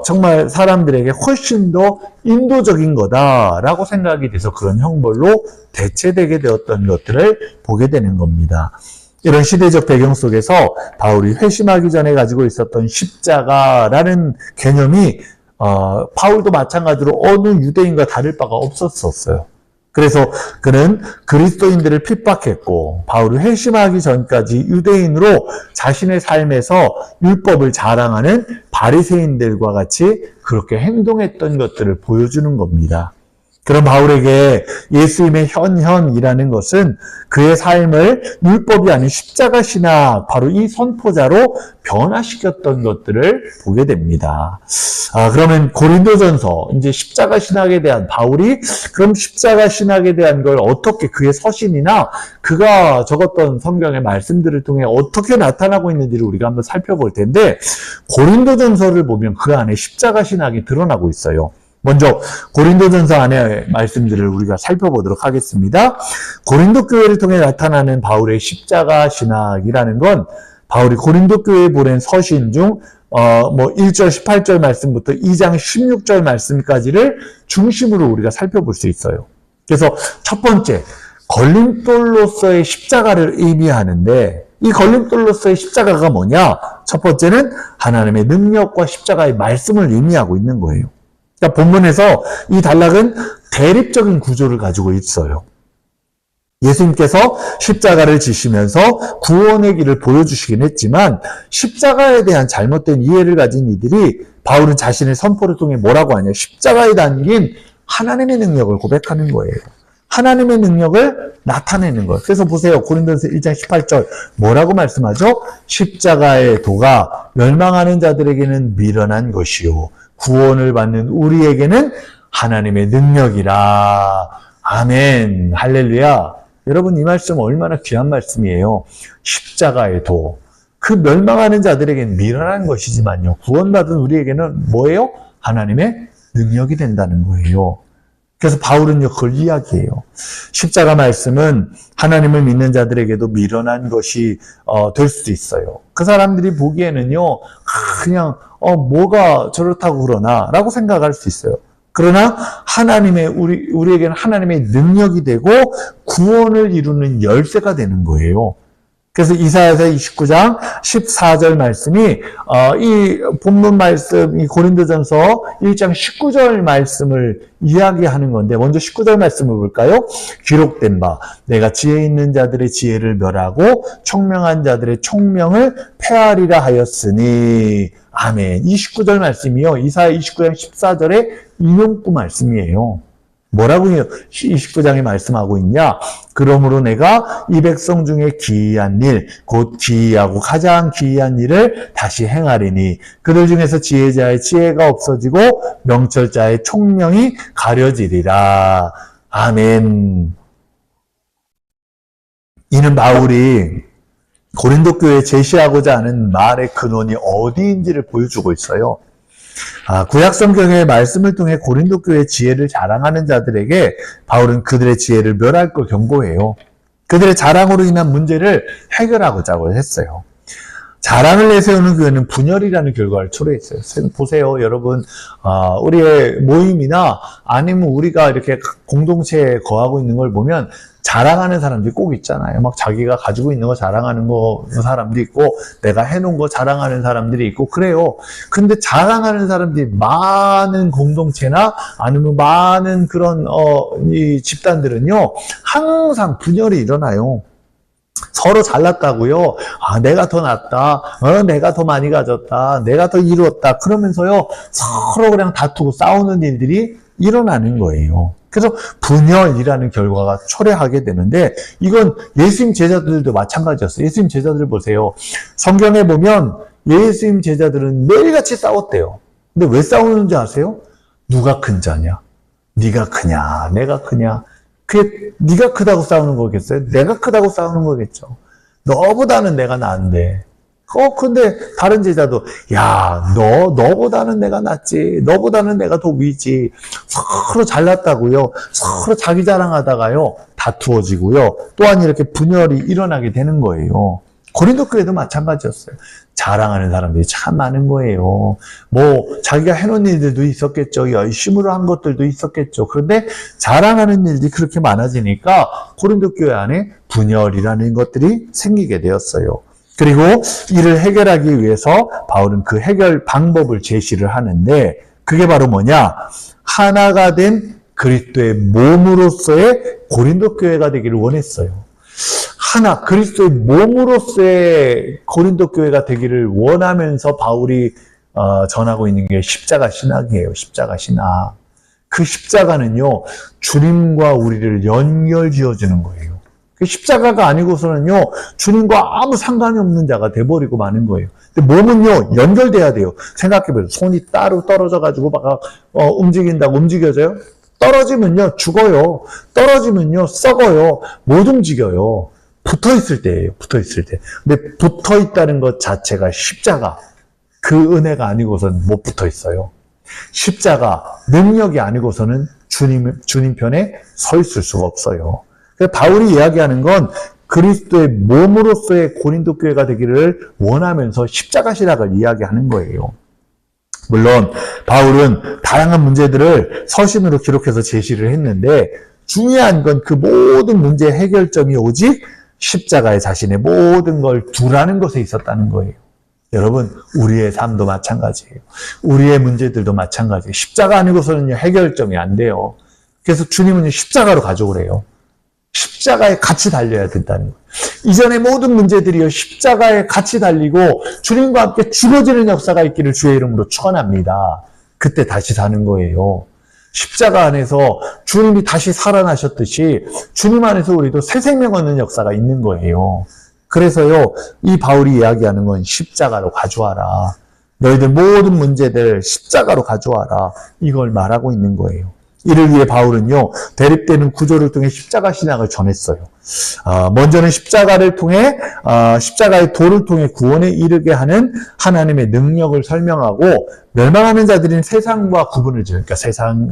정말 사람들에게 훨씬 더 인도적인 거다라고 생각이 돼서 그런 형벌로 대체되게 되었던 것들을 보게 되는 겁니다. 이런 시대적 배경 속에서 바울이 회심하기 전에 가지고 있었던 십자가라는 개념이 바울도 마찬가지로 어느 유대인과 다를 바가 없었어요. 그래서 그는 그리스도인들을 핍박했고 바울이 회심하기 전까지 유대인으로 자신의 삶에서 율법을 자랑하는 바리새인들과 같이 그렇게 행동했던 것들을 보여주는 겁니다. 그런 바울에게 예수님의 현현이라는 것은 그의 삶을 율법이 아닌 십자가 신학, 바로 이 선포자로 변화시켰던 것들을 보게 됩니다. 그러면 고린도전서, 이제 십자가 신학에 대한 바울이 그럼 십자가 신학에 대한 걸 어떻게 그의 서신이나 그가 적었던 성경의 말씀들을 통해 어떻게 나타나고 있는지를 우리가 한번 살펴볼 텐데, 고린도전서를 보면 그 안에 십자가 신학이 드러나고 있어요. 먼저 고린도전서 안의 말씀들을 우리가 살펴보도록 하겠습니다. 고린도 교회를 통해 나타나는 바울의 십자가 신학이라는 건 바울이 고린도 교회에 보낸 서신 중 1절 18절 말씀부터 2장 16절 말씀까지를 중심으로 우리가 살펴볼 수 있어요. 그래서 첫 번째, 걸림돌로서의 십자가를 의미하는데, 이 걸림돌로서의 십자가가 뭐냐? 첫 번째는 하나님의 능력과 십자가의 말씀을 의미하고 있는 거예요. 그러니까 본문에서 이 단락은 대립적인 구조를 가지고 있어요. 예수님께서 십자가를 지시면서 구원의 길을 보여주시긴 했지만 십자가에 대한 잘못된 이해를 가진 이들이 바울은 자신의 선포를 통해 뭐라고 하냐? 십자가에 담긴 하나님의 능력을 고백하는 거예요. 하나님의 능력을 나타내는 거예요. 그래서 보세요. 고린도전서 1장 18절 뭐라고 말씀하죠? 십자가의 도가 멸망하는 자들에게는 미련한 것이요 구원을 받는 우리에게는 하나님의 능력이라. 아멘. 할렐루야. 여러분, 이 말씀 얼마나 귀한 말씀이에요. 십자가의 도. 그 멸망하는 자들에게는 미련한 것이지만요. 구원받은 우리에게는 뭐예요? 하나님의 능력이 된다는 거예요. 그래서 바울은요, 그걸 이야기해요. 십자가 말씀은 하나님을 믿는 자들에게도 미련한 것이 될 수도 있어요. 그 사람들이 보기에는요, 그냥 뭐가 저렇다고 그러나 라고 생각할 수 있어요. 그러나 우리에게는 하나님의 능력이 되고 구원을 이루는 열쇠가 되는 거예요. 그래서 이사야서 29장 14절 말씀이 이 본문 말씀, 이 고린도전서 1장 19절 말씀을 이야기하는 건데, 먼저 19절 말씀을 볼까요? 기록된 바 내가 지혜 있는 자들의 지혜를 멸하고 총명한 자들의 총명을 폐하리라 하였으니. 아멘. 이 19절 말씀이요, 이사야 29장 14절의 인용구 말씀이에요. 뭐라고 29장에 말씀하고 있냐? 그러므로 내가 이 백성 중에 기이한 일, 곧 기이하고 가장 기이한 일을 다시 행하리니 그들 중에서 지혜자의 지혜가 없어지고 명철자의 총명이 가려지리라. 아멘. 이는 바울이 고린도 교회에 제시하고자 하는 말의 근원이 어디인지를 보여주고 있어요. 구약 성경의 말씀을 통해 고린도 교회의 지혜를 자랑하는 자들에게 바울은 그들의 지혜를 멸할 걸 경고해요. 그들의 자랑으로 인한 문제를 해결하고자 했어요. 자랑을 내세우는 교회는 분열이라는 결과를 초래했어요. 보세요, 여러분. 우리의 모임이나 아니면 우리가 이렇게 공동체에 거하고 있는 걸 보면 자랑하는 사람들이 꼭 있잖아요. 막 자기가 가지고 있는 거 자랑하는 사람도 있고, 내가 해놓은 거 자랑하는 사람들이 있고, 그래요. 근데 자랑하는 사람들이 많은 공동체나 아니면 많은 그런, 이 집단들은요, 항상 분열이 일어나요. 서로 잘났다고요. 내가 더 낫다. 내가 더 많이 가졌다. 내가 더 이루었다. 그러면서요, 서로 그냥 다투고 싸우는 일들이 일어나는 거예요. 그래서 분열이라는 결과가 초래하게 되는데, 이건 예수님 제자들도 마찬가지였어요. 예수님 제자들 보세요. 성경에 보면 예수님 제자들은 매일같이 싸웠대요. 근데 왜 싸우는지 아세요? 누가 큰 자냐? 네가 크냐? 내가 크냐? 그게 네가 크다고 싸우는 거겠어요? 내가 크다고 싸우는 거겠죠. 너보다는 내가 나은데. 근데 다른 제자도, 야, 너보다는 내가 낫지. 너보다는 내가 더 위지. 서로 잘났다고요. 서로 자기 자랑하다가요, 다투어지고요. 또한 이렇게 분열이 일어나게 되는 거예요. 고린도 교회도 마찬가지였어요. 자랑하는 사람들이 참 많은 거예요. 뭐 자기가 해놓은 일들도 있었겠죠. 열심으로 한 것들도 있었겠죠. 그런데 자랑하는 일들이 그렇게 많아지니까 고린도 교회 안에 분열이라는 것들이 생기게 되었어요. 그리고 이를 해결하기 위해서 바울은 그 해결 방법을 제시를 하는데 그게 바로 뭐냐? 하나가 된 그리스도의 몸으로서의 고린도 교회가 되기를 원했어요. 하나, 그리스도의 몸으로서의 고린도 교회가 되기를 원하면서 바울이 전하고 있는 게 십자가 신학이에요. 십자가 신학. 그 십자가는요, 주님과 우리를 연결지어주는 거예요. 그 십자가가 아니고서는요, 주님과 아무 상관이 없는 자가 돼버리고 마는 거예요. 근데 몸은요, 연결돼야 돼요. 생각해보세요. 손이 따로 떨어져가지고 막 움직인다고 움직여져요? 떨어지면요, 죽어요. 떨어지면요, 썩어요. 못 움직여요. 붙어있을 때예요. 붙어있을 때. 근데 붙어있다는 것 자체가 십자가. 그 은혜가 아니고서는 못 붙어있어요. 십자가, 능력이 아니고서는 주님 편에 서 있을 수가 없어요. 그래서 바울이 이야기하는 건 그리스도의 몸으로서의 고린도 교회가 되기를 원하면서 십자가 신학을 이야기하는 거예요. 물론 바울은 다양한 문제들을 서신으로 기록해서 제시를 했는데 중요한 건 그 모든 문제의 해결점이 오직 십자가에 자신의 모든 걸 두라는 것에 있었다는 거예요. 여러분, 우리의 삶도 마찬가지예요. 우리의 문제들도 마찬가지예요. 십자가 아니고서는 해결점이 안 돼요. 그래서 주님은 십자가로 가져오래요. 십자가에 같이 달려야 된다는 거예요. 이전의 모든 문제들이요, 십자가에 같이 달리고 주님과 함께 죽어지는 역사가 있기를 주의 이름으로 축원합니다. 그때 다시 사는 거예요. 십자가 안에서 주님이 다시 살아나셨듯이 주님 안에서 우리도 새 생명 얻는 역사가 있는 거예요. 그래서요, 이 바울이 이야기하는 건 십자가로 가져와라. 너희들 모든 문제들 십자가로 가져와라. 이걸 말하고 있는 거예요. 이를 위해 바울은요, 대립되는 구조를 통해 십자가 신앙을 전했어요. 먼저는 십자가를 통해, 십자가의 도를 통해 구원에 이르게 하는 하나님의 능력을 설명하고, 멸망하는 자들인 세상과 구분을 지어요. 그러니까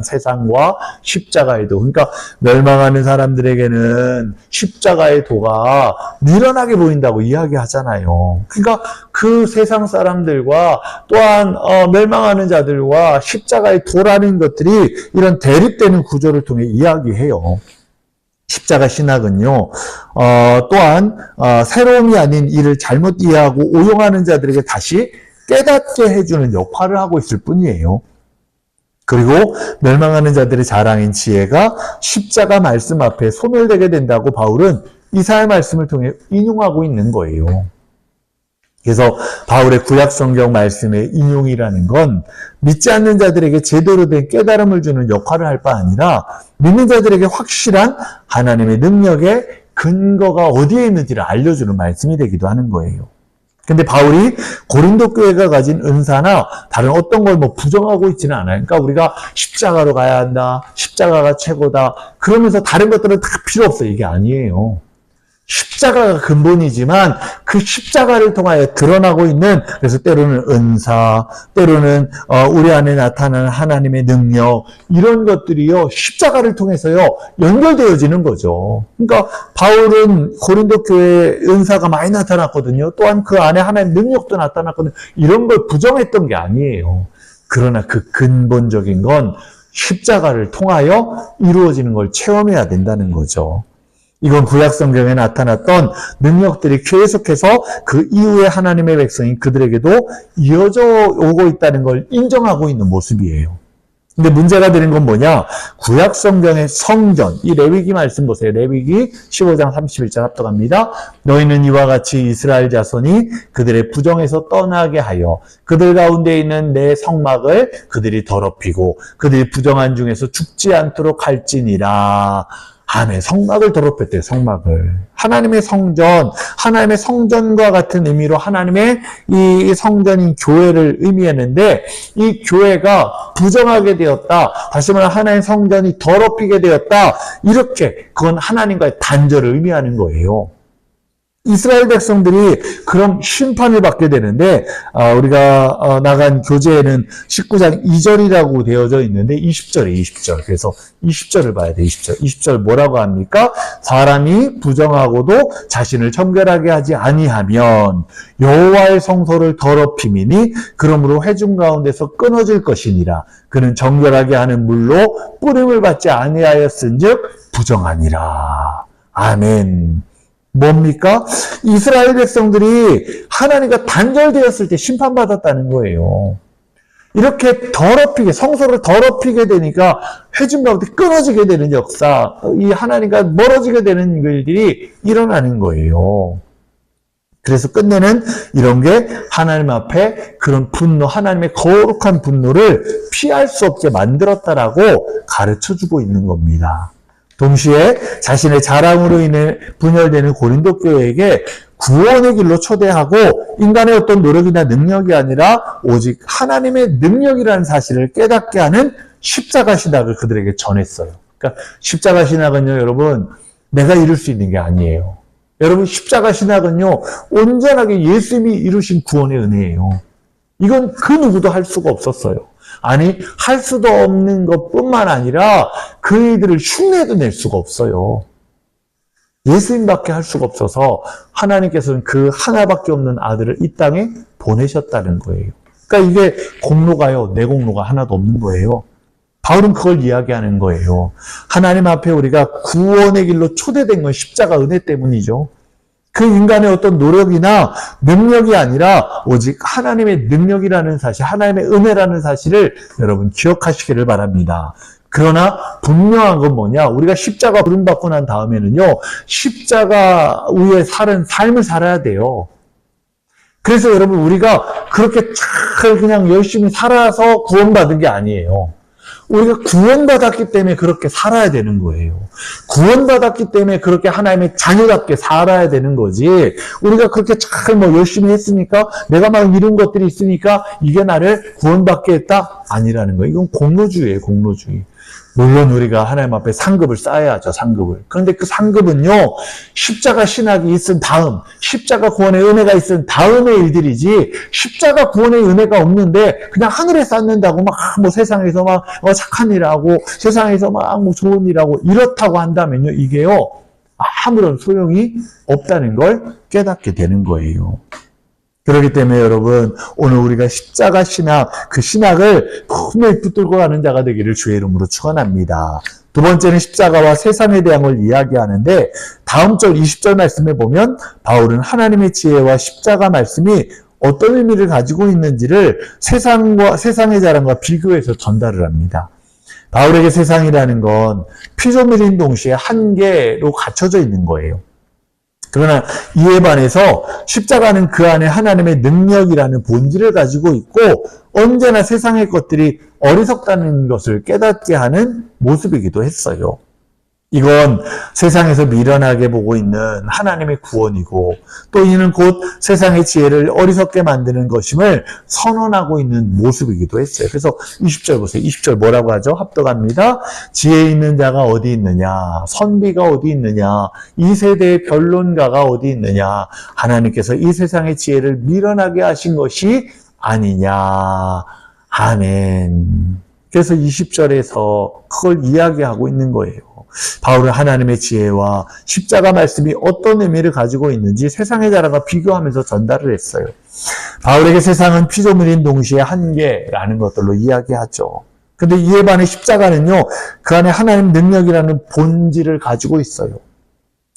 세상과 십자가의 도. 그러니까 멸망하는 사람들에게는 십자가의 도가 미련하게 보인다고 이야기하잖아요. 그러니까 그 세상 사람들과 또한 멸망하는 자들과 십자가의 도라는 것들이 이런 대립되는 구조를 통해 이야기해요. 십자가 신학은요, 또한 새로움이 아닌 이를 잘못 이해하고 오용하는 자들에게 다시 깨닫게 해주는 역할을 하고 있을 뿐이에요. 그리고 멸망하는 자들의 자랑인 지혜가 십자가 말씀 앞에 소멸되게 된다고 바울은 이사야 말씀을 통해 인용하고 있는 거예요. 그래서 바울의 구약 성경 말씀의 인용이라는 건 믿지 않는 자들에게 제대로 된 깨달음을 주는 역할을 할 바 아니라 믿는 자들에게 확실한 하나님의 능력의 근거가 어디에 있는지를 알려주는 말씀이 되기도 하는 거예요. 근데 바울이 고린도 교회가 가진 은사나 다른 어떤 걸 부정하고 있지는 않아요. 그러니까 우리가 십자가로 가야 한다. 십자가가 최고다. 그러면서 다른 것들은 다 필요 없어요. 이게 아니에요. 십자가가 근본이지만 그 십자가를 통하여 드러나고 있는, 그래서 때로는 은사, 때로는 우리 안에 나타나는 하나님의 능력, 이런 것들이요, 십자가를 통해서요 연결되어지는 거죠. 그러니까 바울은 고린도 교회에 은사가 많이 나타났거든요. 또한 그 안에 하나님의 능력도 나타났거든요. 이런 걸 부정했던 게 아니에요. 그러나 그 근본적인 건 십자가를 통하여 이루어지는 걸 체험해야 된다는 거죠. 이건 구약 성경에 나타났던 능력들이 계속해서 그 이후에 하나님의 백성인 그들에게도 이어져 오고 있다는 걸 인정하고 있는 모습이에요. 근데 문제가 되는 건 뭐냐? 구약 성경의 성전, 이 레위기 말씀 보세요. 레위기 15장 31절 합독합니다. 너희는 이와 같이 이스라엘 자손이 그들의 부정에서 떠나게 하여 그들 가운데 있는 내 성막을 그들이 더럽히고 그들이 부정한 중에서 죽지 않도록 할지니라. 아멘. 성막을 더럽혔대요. 성막을. 하나님의 성전, 하나님의 성전과 같은 의미로 하나님의 이 성전인 교회를 의미했는데 이 교회가 부정하게 되었다. 다시 말하면 하나님의 성전이 더럽히게 되었다. 이렇게 그건 하나님과의 단절을 의미하는 거예요. 이스라엘 백성들이 그럼 심판을 받게 되는데 우리가 나간 교재에는 19장 2절이라고 되어져 있는데 20절에 20절. 그래서 20절을 봐야 돼. 20절 뭐라고 합니까? 사람이 부정하고도 자신을 정결하게 하지 아니하면 여호와의 성소를 더럽힘이니 그러므로 회중 가운데서 끊어질 것이니라. 그는 정결하게 하는 물로 뿌림을 받지 아니하였은즉 부정하니라. 아멘. 뭡니까? 이스라엘 백성들이 하나님과 단절되었을 때 심판받았다는 거예요. 이렇게 더럽히게, 성소를 더럽히게 되니까 회중 가운데 끊어지게 되는 역사, 이 하나님과 멀어지게 되는 일들이 일어나는 거예요. 그래서 끝내는 이런 게 하나님 앞에 그런 분노, 하나님의 거룩한 분노를 피할 수 없게 만들었다라고 가르쳐주고 있는 겁니다. 동시에 자신의 자랑으로 인해 분열되는 고린도 교회에게 구원의 길로 초대하고 인간의 어떤 노력이나 능력이 아니라 오직 하나님의 능력이라는 사실을 깨닫게 하는 십자가 신학을 그들에게 전했어요. 그러니까 십자가 신학은요, 여러분, 내가 이룰 수 있는 게 아니에요. 여러분, 십자가 신학은요, 온전하게 예수님이 이루신 구원의 은혜예요. 이건 그 누구도 할 수가 없었어요. 아니, 할 수도 없는 것뿐만 아니라 그이들을 흉내도 낼 수가 없어요. 예수님밖에 할 수가 없어서 하나님께서는 그 하나밖에 없는 아들을 이 땅에 보내셨다는 거예요. 그러니까 이게 공로가요, 내 공로가 하나도 없는 거예요. 바울은 그걸 이야기하는 거예요. 하나님 앞에 우리가 구원의 길로 초대된 건 십자가 은혜 때문이죠. 그 인간의 어떤 노력이나 능력이 아니라 오직 하나님의 능력이라는 사실, 하나님의 은혜라는 사실을 여러분 기억하시기를 바랍니다. 그러나 분명한 건 뭐냐? 우리가 십자가 부름받고 난 다음에는요, 십자가 위에 사는 삶을 살아야 돼요. 그래서 여러분 우리가 그렇게 잘 그냥 열심히 살아서 구원받은 게 아니에요. 우리가 구원받았기 때문에 그렇게 살아야 되는 거예요. 구원받았기 때문에 그렇게 하나님의 자녀답게 살아야 되는 거지. 우리가 그렇게 잘 열심히 했으니까, 내가 막 이룬 것들이 있으니까 이게 나를 구원받게 했다? 아니라는 거예요. 이건 공로주의예요, 공로주의. 물론 우리가 하나님 앞에 상급을 쌓아야죠, 상급을. 그런데 그 상급은요, 십자가 신학이 있은 다음, 십자가 구원의 은혜가 있은 다음의 일들이지, 십자가 구원의 은혜가 없는데, 그냥 하늘에 쌓는다고 세상에서 착한 일 하고, 세상에서 좋은 일 하고, 이렇다고 한다면요, 이게요, 아무런 소용이 없다는 걸 깨닫게 되는 거예요. 그렇기 때문에 여러분, 오늘 우리가 십자가 신학, 그 신학을 분명히 붙들고 가는 자가 되기를 주의 이름으로 축원합니다. 두 번째는 십자가와 세상에 대한 걸 이야기하는데, 다음 절 20절 말씀에 보면 바울은 하나님의 지혜와 십자가 말씀이 어떤 의미를 가지고 있는지를 세상의 자랑과 비교해서 전달을 합니다. 바울에게 세상이라는 건 피조물인 동시에 한계로 갇혀져 있는 거예요. 그러나 이에 반해서 십자가는 그 안에 하나님의 능력이라는 본질을 가지고 있고 언제나 세상의 것들이 어리석다는 것을 깨닫게 하는 모습이기도 했어요. 이건 세상에서 미련하게 보고 있는 하나님의 구원이고 또 이는 곧 세상의 지혜를 어리석게 만드는 것임을 선언하고 있는 모습이기도 했어요. 그래서 20절 보세요. 20절 뭐라고 하죠? 합독합니다. 지혜 있는 자가 어디 있느냐? 선비가 어디 있느냐? 이 세대의 변론가가 어디 있느냐? 하나님께서 이 세상의 지혜를 미련하게 하신 것이 아니냐? 아멘. 그래서 20절에서 그걸 이야기하고 있는 거예요. 바울은 하나님의 지혜와 십자가 말씀이 어떤 의미를 가지고 있는지 세상의 자랑과 비교하면서 전달을 했어요. 바울에게 세상은 피조물인 동시에 한계라는 것들로 이야기하죠. 근데 이에 반해 십자가는요, 그 안에 하나님 능력이라는 본질을 가지고 있어요.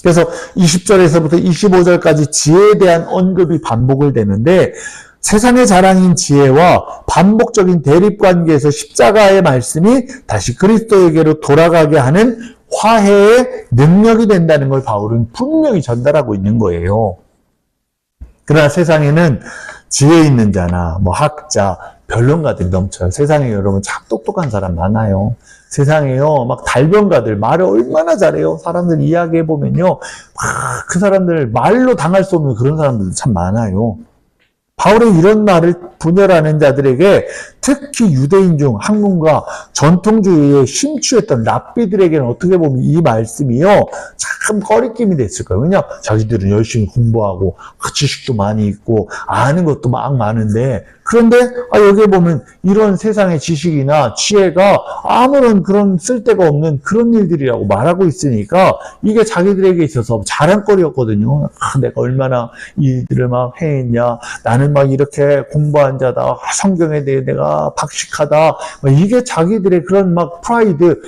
그래서 20절에서부터 25절까지 지혜에 대한 언급이 반복을 되는데 세상의 자랑인 지혜와 반복적인 대립관계에서 십자가의 말씀이 다시 그리스도에게로 돌아가게 하는 화해의 능력이 된다는 걸 바울은 분명히 전달하고 있는 거예요. 그러나 세상에는 지혜 있는 자나 학자, 변론가들이 넘쳐요. 세상에 여러분 참 똑똑한 사람 많아요. 세상에요, 달변가들 말을 얼마나 잘해요. 사람들 이야기해보면요, 그 사람들 말로 당할 수 없는 그런 사람들도 참 많아요. 바울은 이런 말을 분열하는 자들에게, 특히 유대인 중 학문과 전통주의에 심취했던 랍비들에게는 어떻게 보면 이 말씀이요 참 꺼리낌이 됐을 거예요. 왜냐 자기들은 열심히 공부하고 지식도 많이 있고 아는 것도 막 많은데, 그런데 여기에 보면 이런 세상의 지식이나 지혜가 아무런 그런 쓸데가 없는 그런 일들이라고 말하고 있으니까 이게 자기들에게 있어서 자랑거리였거든요. 내가 얼마나 일들을 막 해냈냐, 나는 막 이렇게 공부한 자다, 성경에 대해 내가 박식하다, 이게 자기들의 그런 막 프라이드,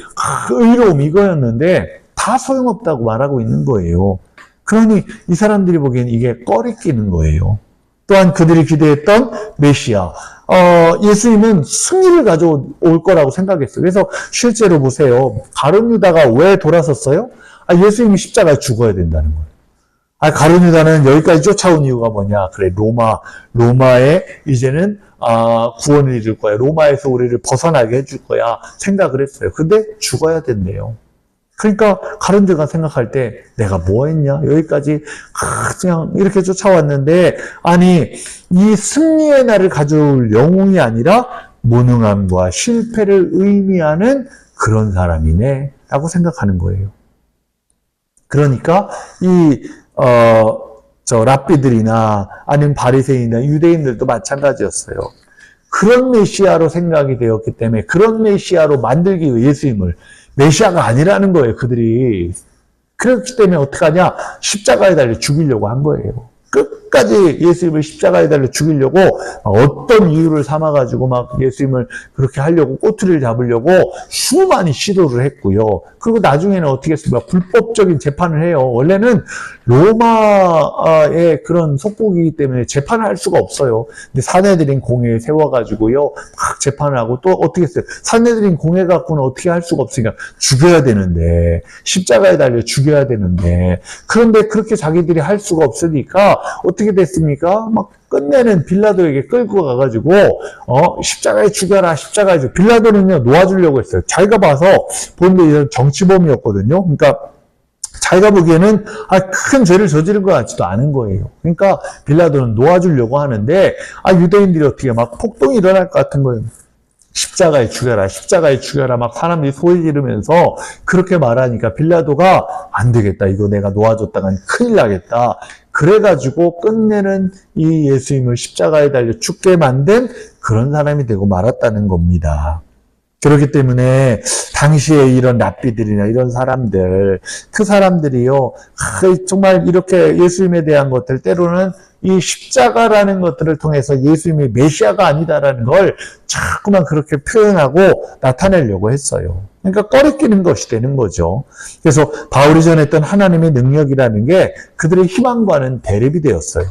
의로움 이거였는데 다 소용없다고 말하고 있는 거예요. 그러니 이 사람들이 보기엔 이게 꺼리끼는 거예요. 또한 그들이 기대했던 메시아, 예수님은 승리를 가져올 거라고 생각했어요. 그래서 실제로 보세요. 가룟 유다가 왜 돌아섰어요? 예수님이 십자가에 죽어야 된다는 거예요. 가룟 유다는 여기까지 쫓아온 이유가 뭐냐? 그래, 로마에 이제는 구원을 이룰 거야. 로마에서 우리를 벗어나게 해줄 거야. 생각을 했어요. 근데 죽어야 된대요. 그러니까 가룟유다가 생각할 때 내가 뭐 했냐? 여기까지 그냥 이렇게 쫓아왔는데, 아니 이 승리의 날을 가져올 영웅이 아니라 무능함과 실패를 의미하는 그런 사람이네 라고 생각하는 거예요. 그러니까 랍비들이나 아니면 바리새인이나 유대인들도 마찬가지였어요. 그런 메시아로 생각이 되었기 때문에 그런 메시아로 만들기 위해 예수님을, 메시아가 아니라는 거예요, 그들이. 그렇기 때문에 어떡하냐? 십자가에 달려 죽이려고 한 거예요. 끝까지 예수님을 십자가에 달려 죽이려고 어떤 이유를 삼아가지고 막 예수님을 그렇게 하려고 꼬투리를 잡으려고 수많이 시도를 했고요. 그리고 나중에는 어떻게 했습니까? 불법적인 재판을 해요. 원래는 로마의 그런 속국이기 때문에 재판을 할 수가 없어요. 근데 산헤드린 공회에 세워가지고요 막 재판을 하고, 또 어떻게 했어요? 산헤드린 공회 갖고는 어떻게 할 수가 없으니까 죽여야 되는데, 십자가에 달려 죽여야 되는데, 그런데 그렇게 자기들이 할 수가 없으니까 어떻게 됐습니까? 막 끝내는 빌라도에게 끌고 가가지고 십자가에 죽여라, 십자가에 죽여. 빌라도는요 놓아주려고 했어요. 자기가 봐서 보는데 이런 정치범이었거든요. 그러니까 자기가 보기에는 큰 죄를 저지른 것 같지도 않은 거예요. 그러니까 빌라도는 놓아주려고 하는데 유대인들이 어떻게 막 폭동이 일어날 것 같은 거예요. 십자가에 죽여라, 십자가에 죽여라 막 사람들이 소리 지르면서 그렇게 말하니까 빌라도가 안 되겠다, 이거 내가 놓아줬다간 큰일 나겠다. 그래가지고 끝내는 이 예수님을 십자가에 달려 죽게 만든 그런 사람이 되고 말았다는 겁니다. 그렇기 때문에 당시에 이런 랍비들이나 이런 사람들, 그 사람들이요 정말 이렇게 예수님에 대한 것들, 때로는 이 십자가라는 것들을 통해서 예수님이 메시아가 아니다라는 걸 자꾸만 그렇게 표현하고 나타내려고 했어요. 그러니까 꺼리끼는 것이 되는 거죠. 그래서 바울이 전했던 하나님의 능력이라는 게 그들의 희망과는 대립이 되었어요.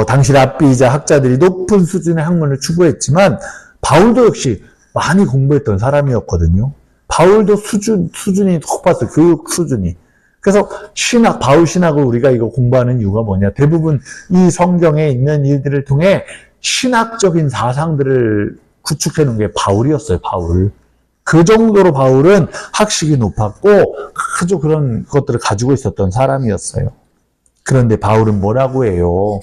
당시 랍비이자 학자들이 높은 수준의 학문을 추구했지만 바울도 역시 많이 공부했던 사람이었거든요. 바울도 수준이 높았어요. 교육 수준이. 그래서 바울 신학을 우리가 이거 공부하는 이유가 뭐냐? 대부분 이 성경에 있는 일들을 통해 신학적인 사상들을 구축해 놓은 게 바울이었어요, 바울. 그 정도로 바울은 학식이 높았고 아주 그런 것들을 가지고 있었던 사람이었어요. 그런데 바울은 뭐라고 해요?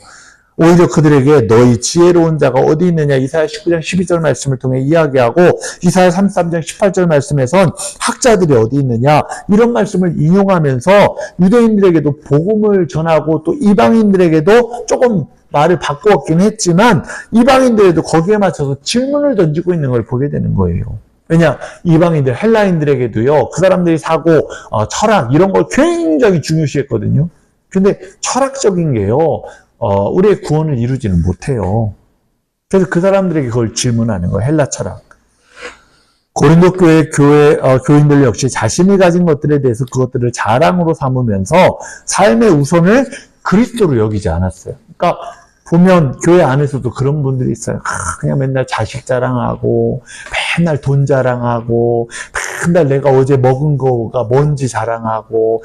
오히려 그들에게 너희 지혜로운 자가 어디 있느냐, 이사야 19장 12절 말씀을 통해 이야기하고, 이사야 33장 18절 말씀에선 학자들이 어디 있느냐, 이런 말씀을 인용하면서 유대인들에게도 복음을 전하고 또 이방인들에게도 조금 말을 바꾸었긴 했지만 이방인들에도 거기에 맞춰서 질문을 던지고 있는 걸 보게 되는 거예요. 왜냐, 이방인들, 헬라인들에게도요 그 사람들이 사고 철학 이런 걸 굉장히 중요시했거든요. 근데 철학적인 게요 우리의 구원을 이루지는 못해요. 그래서 그 사람들에게 그걸 질문하는 거예요. 헬라 철학. 고린도 교인들 역시 자신이 가진 것들에 대해서 그것들을 자랑으로 삼으면서 삶의 우선을 그리스도로 여기지 않았어요. 그러니까 보면 교회 안에서도 그런 분들이 있어요. 그냥 맨날 자식 자랑하고 맨날 돈 자랑하고 맨날 내가 어제 먹은 거가 뭔지 자랑하고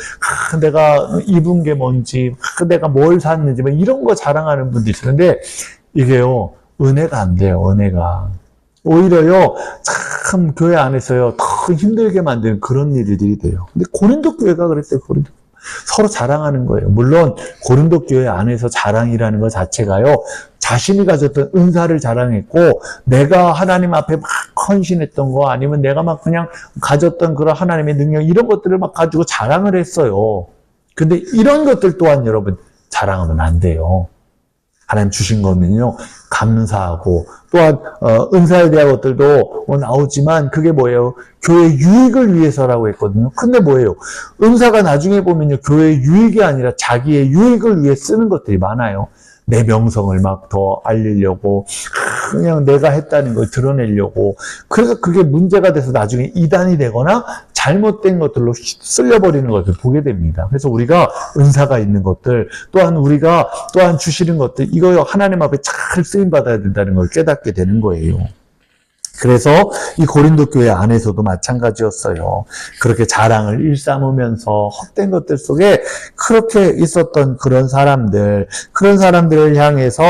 내가 입은 게 뭔지 내가 뭘 샀는지 이런 거 자랑하는 분들이 있어요. 근데 이게요 은혜가 안 돼요. 은혜가 오히려요 참 교회 안에서요 더 힘들게 만드는 그런 일들이 돼요. 근데 고린도 교회가 그랬어요. 고린도 서로 자랑하는 거예요. 물론 고린도 교회 안에서 자랑이라는 것 자체가요, 자신이 가졌던 은사를 자랑했고, 내가 하나님 앞에 막 헌신했던 거, 아니면 내가 막 그냥 가졌던 그런 하나님의 능력, 이런 것들을 막 가지고 자랑을 했어요. 근데 이런 것들 또한 여러분 자랑하면 안 돼요. 하나님 주신 거면요, 감사하고, 또한 은사에 대한 것들도 나오지만 그게 뭐예요? 교회 유익을 위해서라고 했거든요. 근데 뭐예요? 은사가 나중에 보면요, 교회 유익이 아니라 자기의 유익을 위해 쓰는 것들이 많아요. 내 명성을 막 더 알리려고, 그냥 내가 했다는 걸 드러내려고. 그래서 그게 문제가 돼서 나중에 이단이 되거나 잘못된 것들로 쓸려버리는 것을 보게 됩니다. 그래서 우리가 은사가 있는 것들, 또한 우리가 또한 주시는 것들, 이거 하나님 앞에 잘 쓰임받아야 된다는 걸 깨닫게 되는 거예요. 그래서 이 고린도 교회 안에서도 마찬가지였어요. 그렇게 자랑을 일삼으면서 헛된 것들 속에 그렇게 있었던 그런 사람들을 향해서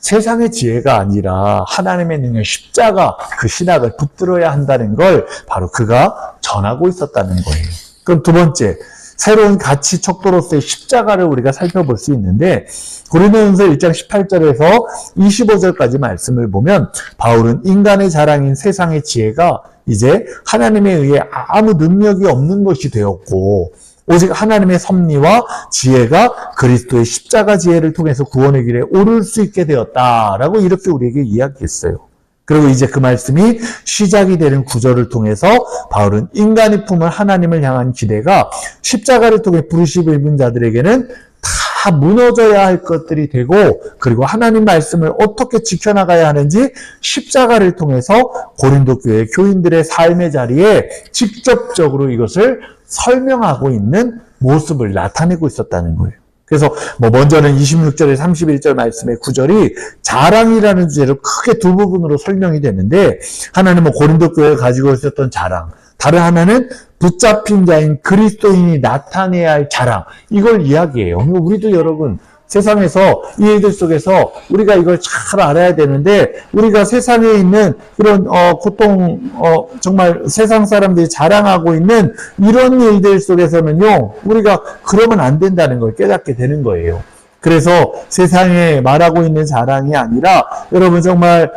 세상의 지혜가 아니라 하나님의 능력, 십자가, 그 신학을 붙들어야 한다는 걸 바로 그가 전하고 있었다는 거예요. 그럼 두 번째, 새로운 가치 척도로서의 십자가를 우리가 살펴볼 수 있는데, 고린도전서 1장 18절에서 25절까지 말씀을 보면 바울은 인간의 자랑인 세상의 지혜가 이제 하나님에 의해 아무 능력이 없는 것이 되었고, 오직 하나님의 섭리와 지혜가 그리스도의 십자가 지혜를 통해서 구원의 길에 오를 수 있게 되었다라고 이렇게 우리에게 이야기했어요. 그리고 이제 그 말씀이 시작이 되는 구절을 통해서 바울은 인간이 품은 하나님을 향한 기대가 십자가를 통해 부르심을 입은 자들에게는 다 무너져야 할 것들이 되고, 그리고 하나님 말씀을 어떻게 지켜나가야 하는지 십자가를 통해서 고린도 교회 교인들의 삶의 자리에 직접적으로 이것을 설명하고 있는 모습을 나타내고 있었다는 거예요. 그래서 먼저는 26절에 31절 말씀의 구절이 자랑이라는 주제로 크게 두 부분으로 설명이 되는데, 하나는 고린도 교회가 가지고 있었던 자랑, 다른 하나는 붙잡힌 자인 그리스도인이 나타내야 할 자랑, 이걸 이야기해요. 우리도 여러분 세상에서 이 일들 속에서 우리가 이걸 잘 알아야 되는데, 우리가 세상에 있는 이런 정말 세상 사람들이 자랑하고 있는 이런 일들 속에서는요, 우리가 그러면 안 된다는 걸 깨닫게 되는 거예요. 그래서 세상에 말하고 있는 자랑이 아니라 여러분 정말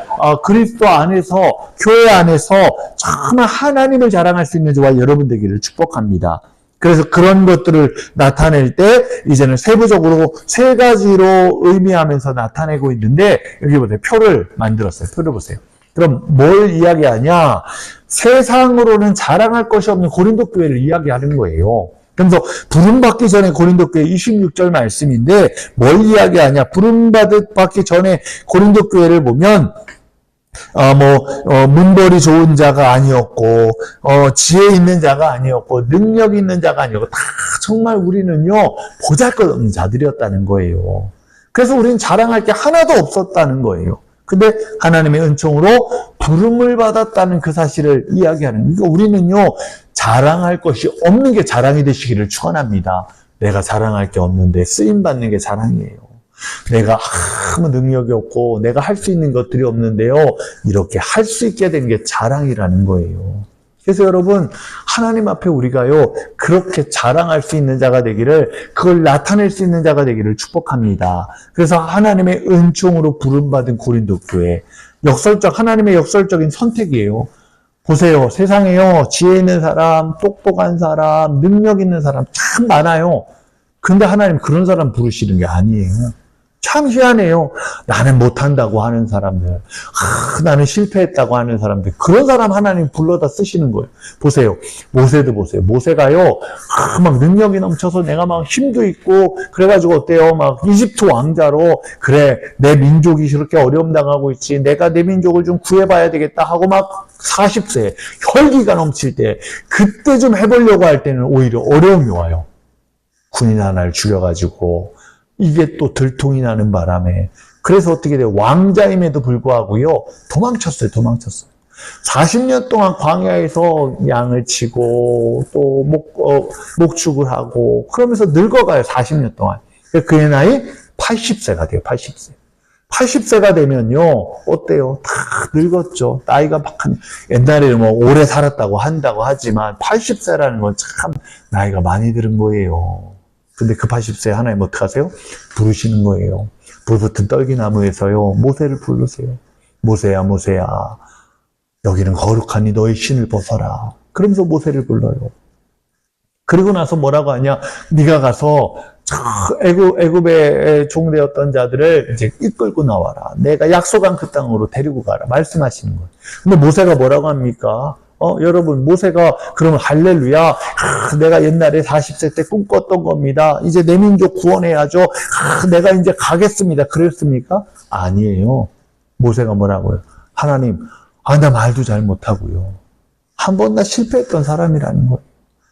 그리스도 안에서, 교회 안에서 정말 하나님을 자랑할 수 있는 저와 여러분 되기를 축복합니다. 그래서 그런 것들을 나타낼 때 이제는 세부적으로 세 가지로 의미하면서 나타내고 있는데, 여기 보세요. 표를 만들었어요. 표를 보세요. 그럼 뭘 이야기하냐? 세상으로는 자랑할 것이 없는 고린도 교회를 이야기하는 거예요. 그래서 부름받기 전에 고린도 교회 26절 말씀인데 뭘 이야기하냐? 부름받기 전에 고린도 교회를 보면 문벌이 좋은 자가 아니었고, 지혜 있는 자가 아니었고, 능력 있는 자가 아니었고, 다 정말 우리는요, 보잘것없는 자들이었다는 거예요. 그래서 우리는 자랑할 게 하나도 없었다는 거예요. 근데 하나님의 은총으로 부름을 받았다는 그 사실을 이야기하는 거예요. 그러니까 우리는요, 자랑할 것이 없는 게 자랑이 되시기를 축원합니다. 내가 자랑할 게 없는데 쓰임받는 게 자랑이에요. 내가 아무 능력이 없고 내가 할 수 있는 것들이 없는데요, 이렇게 할 수 있게 된 게 자랑이라는 거예요. 그래서 여러분, 하나님 앞에 우리가요, 그렇게 자랑할 수 있는 자가 되기를, 그걸 나타낼 수 있는 자가 되기를 축복합니다. 그래서 하나님의 은총으로 부름받은 고린도 교회, 하나님의 역설적인 선택이에요. 보세요. 세상에요, 지혜 있는 사람, 똑똑한 사람, 능력 있는 사람 참 많아요. 근데 하나님 그런 사람 부르시는 게 아니에요. 참 희한해요. 나는 못한다고 하는 사람들, 나는 실패했다고 하는 사람들, 그런 사람 하나님 불러다 쓰시는 거예요. 보세요. 모세도 보세요. 모세가요, 막 능력이 넘쳐서 내가 막 힘도 있고, 그래가지고 어때요? 막 이집트 왕자로, 그래, 내 민족이 저렇게 어려움 당하고 있지, 내가 내 민족을 좀 구해봐야 되겠다 하고 막 40세, 혈기가 넘칠 때, 그때 좀 해보려고 할 때는 오히려 어려움이 와요. 군인 하나를 죽여가지고, 이게 또 들통이 나는 바람에, 그래서 어떻게 돼요? 왕자임에도 불구하고요, 도망쳤어요. 40년 동안 광야에서 양을 치고, 또 목축을 하고, 그러면서 늙어가요, 40년 동안. 그의 나이 80세가 돼요, 80세. 80세가 되면요, 어때요? 다 늙었죠. 나이가 막, 옛날에는 오래 살았다고 한다고 하지만, 80세라는 건 참 나이가 많이 들은 거예요. 근데 그 80세 하나님 어떡하세요? 부르시는 거예요. 불붙은 떨기나무에서요, 모세를 부르세요. 모세야, 모세야, 여기는 거룩하니 너의 신을 벗어라. 그러면서 모세를 불러요. 그리고 나서 뭐라고 하냐? 네가 가서 애굽의 종되었던 자들을 이제 이끌고 나와라. 내가 약속한 그 땅으로 데리고 가라. 말씀하시는 거예요. 근데 모세가 뭐라고 합니까? 여러분, 모세가 그러면 할렐루야. 내가 옛날에 40세 때 꿈꿨던 겁니다. 이제 내 민족 구원해야죠. 내가 이제 가겠습니다. 그랬습니까? 아니에요. 모세가 뭐라고요? 하나님, 나 말도 잘 못하고요. 한 번 나 실패했던 사람이라는 거예요.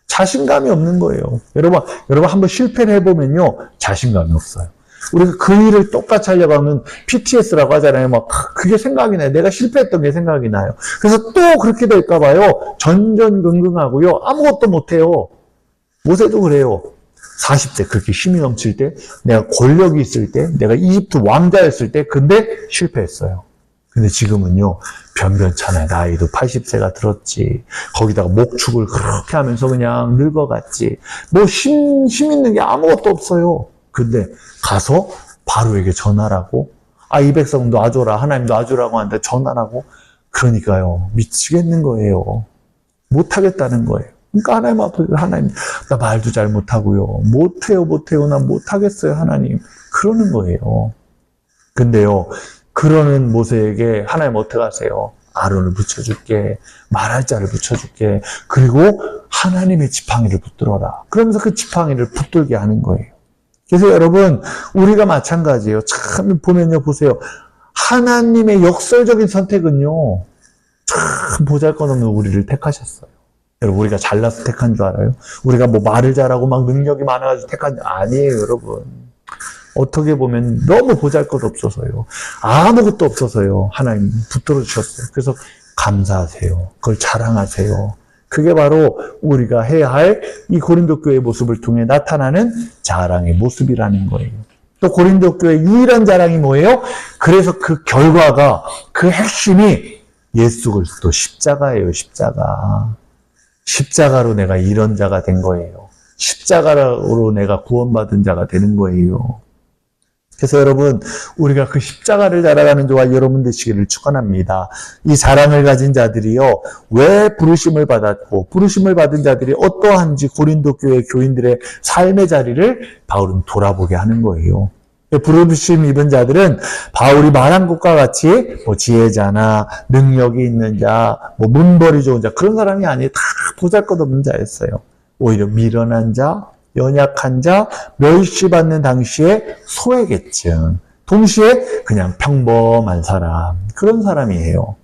자신감이 없는 거예요. 여러분 한번 실패를 해보면요, 자신감이 없어요. 우리가 그 일을 똑같이 하려고 하면 PTS라고 하잖아요. 막 그게 생각이 나요. 내가 실패했던 게 생각이 나요. 그래서 또 그렇게 될까 봐요. 전전긍긍하고요. 아무것도 못해요. 모세도 그래요. 40대 그렇게 힘이 넘칠 때, 내가 권력이 있을 때, 내가 이집트 왕자였을 때, 근데 실패했어요. 근데 지금은요, 변변찮아요. 나이도 80세가 들었지. 거기다가 목축을 그렇게 하면서 그냥 늙어갔지. 뭐 힘 있는 게 아무것도 없어요. 근데 가서 바로에게 전하라고, 이 백성 놔줘라, 하나님 놔주라고 하는데 전하라고. 그러니까요, 미치겠는 거예요. 못하겠다는 거예요. 그러니까 하나님 앞에, 하나님, 나 말도 잘 못하고요. 못해요, 난 못하겠어요, 하나님. 그러는 거예요. 근데요, 그러는 모세에게 하나님 어떻게 하세요? 아론을 붙여줄게, 말할 자를 붙여줄게, 그리고 하나님의 지팡이를 붙들어라. 그러면서 그 지팡이를 붙들게 하는 거예요. 그래서 여러분, 우리가 마찬가지예요. 참 보면요, 보세요. 하나님의 역설적인 선택은요, 참 보잘것없는 우리를 택하셨어요. 여러분, 우리가 잘나서 택한 줄 알아요? 우리가 뭐 말을 잘하고 막 능력이 많아가지고 택한 줄 아니에요, 여러분. 어떻게 보면 너무 보잘것없어서요. 아무것도 없어서요. 하나님 붙들어 주셨어요. 그래서 감사하세요. 그걸 자랑하세요. 그게 바로 우리가 해야 할 이 고린도 교회의 모습을 통해 나타나는 자랑의 모습이라는 거예요. 또 고린도 교회의 유일한 자랑이 뭐예요? 그래서 그 결과가, 그 핵심이 예수 그리스도 십자가예요. 십자가. 십자가로 내가 이런 자가 된 거예요. 십자가로 내가 구원받은 자가 되는 거예요. 그래서 여러분, 우리가 그 십자가를 자랑하는 저와 여러분 되시기를 축원합니다. 이 자랑을 가진 자들이요, 왜 부르심을 받았고, 부르심을 받은 자들이 어떠한지 고린도 교회 교인들의 삶의 자리를 바울은 돌아보게 하는 거예요. 부르심 입은 자들은 바울이 말한 것과 같이 뭐 지혜자나 능력이 있는 자, 뭐 문벌이 좋은 자, 그런 사람이 아니에요. 다 보잘것없는 자였어요. 오히려 미련한 자, 연약한 자, 멸시받는 당시에 소외계층, 동시에 그냥 평범한 사람, 그런 사람이에요.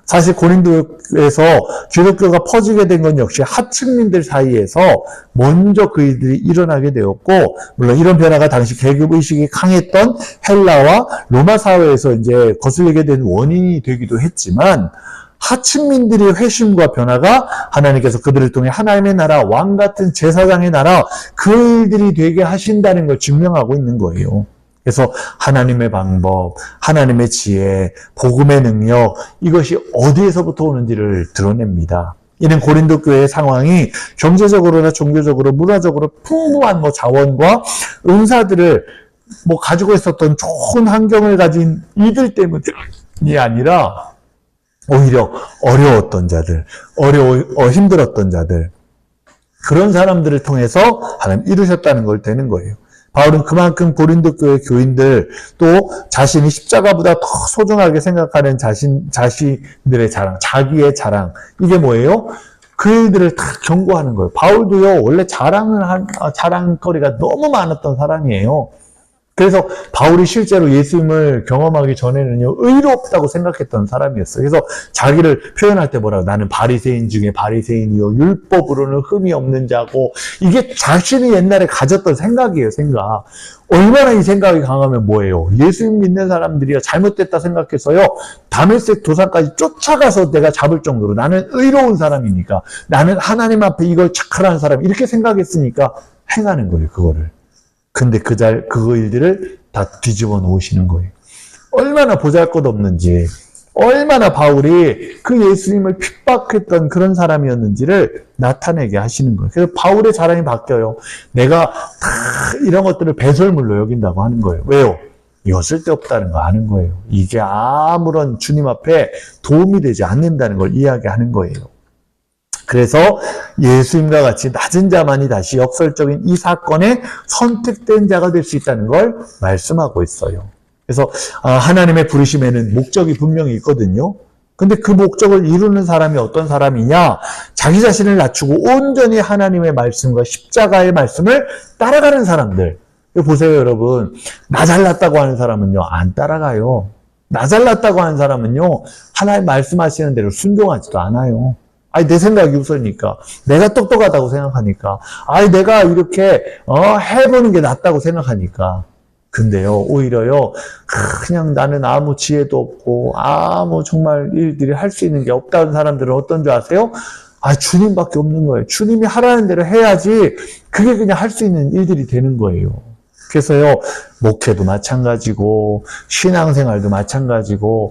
사실 고린도에서 기독교가 퍼지게 된 건 역시 하층민들 사이에서 먼저 그 일들이 일어나게 되었고, 물론 이런 변화가 당시 계급의식이 강했던 헬라와 로마 사회에서 이제 거슬리게 된 원인이 되기도 했지만, 하층민들의 회심과 변화가 하나님께서 그들을 통해 하나님의 나라, 왕 같은 제사장의 나라, 그 일들이 되게 하신다는 걸 증명하고 있는 거예요. 그래서 하나님의 방법, 하나님의 지혜, 복음의 능력, 이것이 어디에서부터 오는지를 드러냅니다. 이는 고린도 교회의 상황이 경제적으로나 종교적으로, 문화적으로 풍부한 자원과 은사들을 가지고 있었던 좋은 환경을 가진 이들 때문이 아니라 오히려 어려웠던 자들, 힘들었던 자들, 그런 사람들을 통해서 하나님 이루셨다는 걸 되는 거예요. 바울은 그만큼 고린도 교회 교인들, 또 자신이 십자가보다 더 소중하게 생각하는 자신들의 자랑, 자기의 자랑, 이게 뭐예요? 그 일들을 다 경고하는 거예요. 바울도요, 원래 자랑거리가 너무 많았던 사람이에요. 그래서 바울이 실제로 예수님을 경험하기 전에는요, 의롭다고 생각했던 사람이었어요. 그래서 자기를 표현할 때 뭐라고, 나는 바리새인 중에 바리새인이요, 율법으로는 흠이 없는 자고, 이게 자신이 옛날에 가졌던 생각이에요, 생각. 얼마나 이 생각이 강하면 뭐예요? 예수님 믿는 사람들이 잘못됐다 생각해서요, 다메섹 도상까지 쫓아가서 내가 잡을 정도로, 나는 의로운 사람이니까, 나는 하나님 앞에 이걸 착하라는 사람, 이렇게 생각했으니까 행하는 거예요, 그거를. 근데 그 일들을 다 뒤집어 놓으시는 거예요. 얼마나 보잘것없는지, 얼마나 바울이 그 예수님을 핍박했던 그런 사람이었는지를 나타내게 하시는 거예요. 그래서 바울의 자랑이 바뀌어요. 내가 다 이런 것들을 배설물로 여긴다고 하는 거예요. 왜요? 이거 쓸데없다는 거 아는 거예요. 이게 아무런 주님 앞에 도움이 되지 않는다는 걸 이야기하는 거예요. 그래서 예수님과 같이 낮은 자만이 다시 역설적인 이 사건에 선택된 자가 될 수 있다는 걸 말씀하고 있어요. 그래서 하나님의 부르심에는 목적이 분명히 있거든요. 근데 그 목적을 이루는 사람이 어떤 사람이냐? 자기 자신을 낮추고 온전히 하나님의 말씀과 십자가의 말씀을 따라가는 사람들. 보세요, 여러분. 나 잘났다고 하는 사람은요, 안 따라가요. 나 잘났다고 하는 사람은요, 하나님 말씀하시는 대로 순종하지도 않아요. 아니, 내 생각이 우선이니까. 내가 똑똑하다고 생각하니까. 아니, 내가 이렇게, 해보는 게 낫다고 생각하니까. 근데요, 오히려요, 그냥 나는 아무 지혜도 없고, 아무 정말 일들이 할 수 있는 게 없다는 사람들은 어떤 줄 아세요? 주님밖에 없는 거예요. 주님이 하라는 대로 해야지, 그게 그냥 할 수 있는 일들이 되는 거예요. 그래서요, 목회도 마찬가지고, 신앙생활도 마찬가지고,